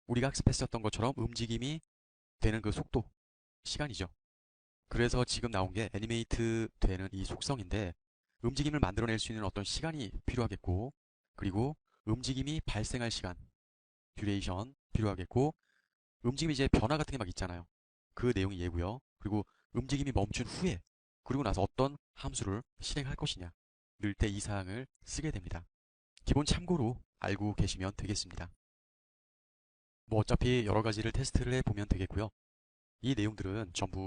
Speaker 1: 우리가 학습했었던 것처럼 움직임이 되는 그 속도, 시간이죠. 그래서 지금 나온 게 애니메이트 되는 이 속성인데 움직임을 만들어낼 수 있는 어떤 시간이 필요하겠고 그리고 움직임이 발생할 시간, 듀레이션 필요하겠고 움직임이 이제 변화 같은 게 막 있잖아요. 그 내용이 얘고요. 그리고 움직임이 멈춘 후에 그리고 나서 어떤 함수를 실행할 것이냐 넣을 때 이 사항을 쓰게 됩니다. 기본 참고로 알고 계시면 되겠습니다. 뭐 어차피 여러 가지를 테스트를 해보면 되겠고요. 이 내용들은 전부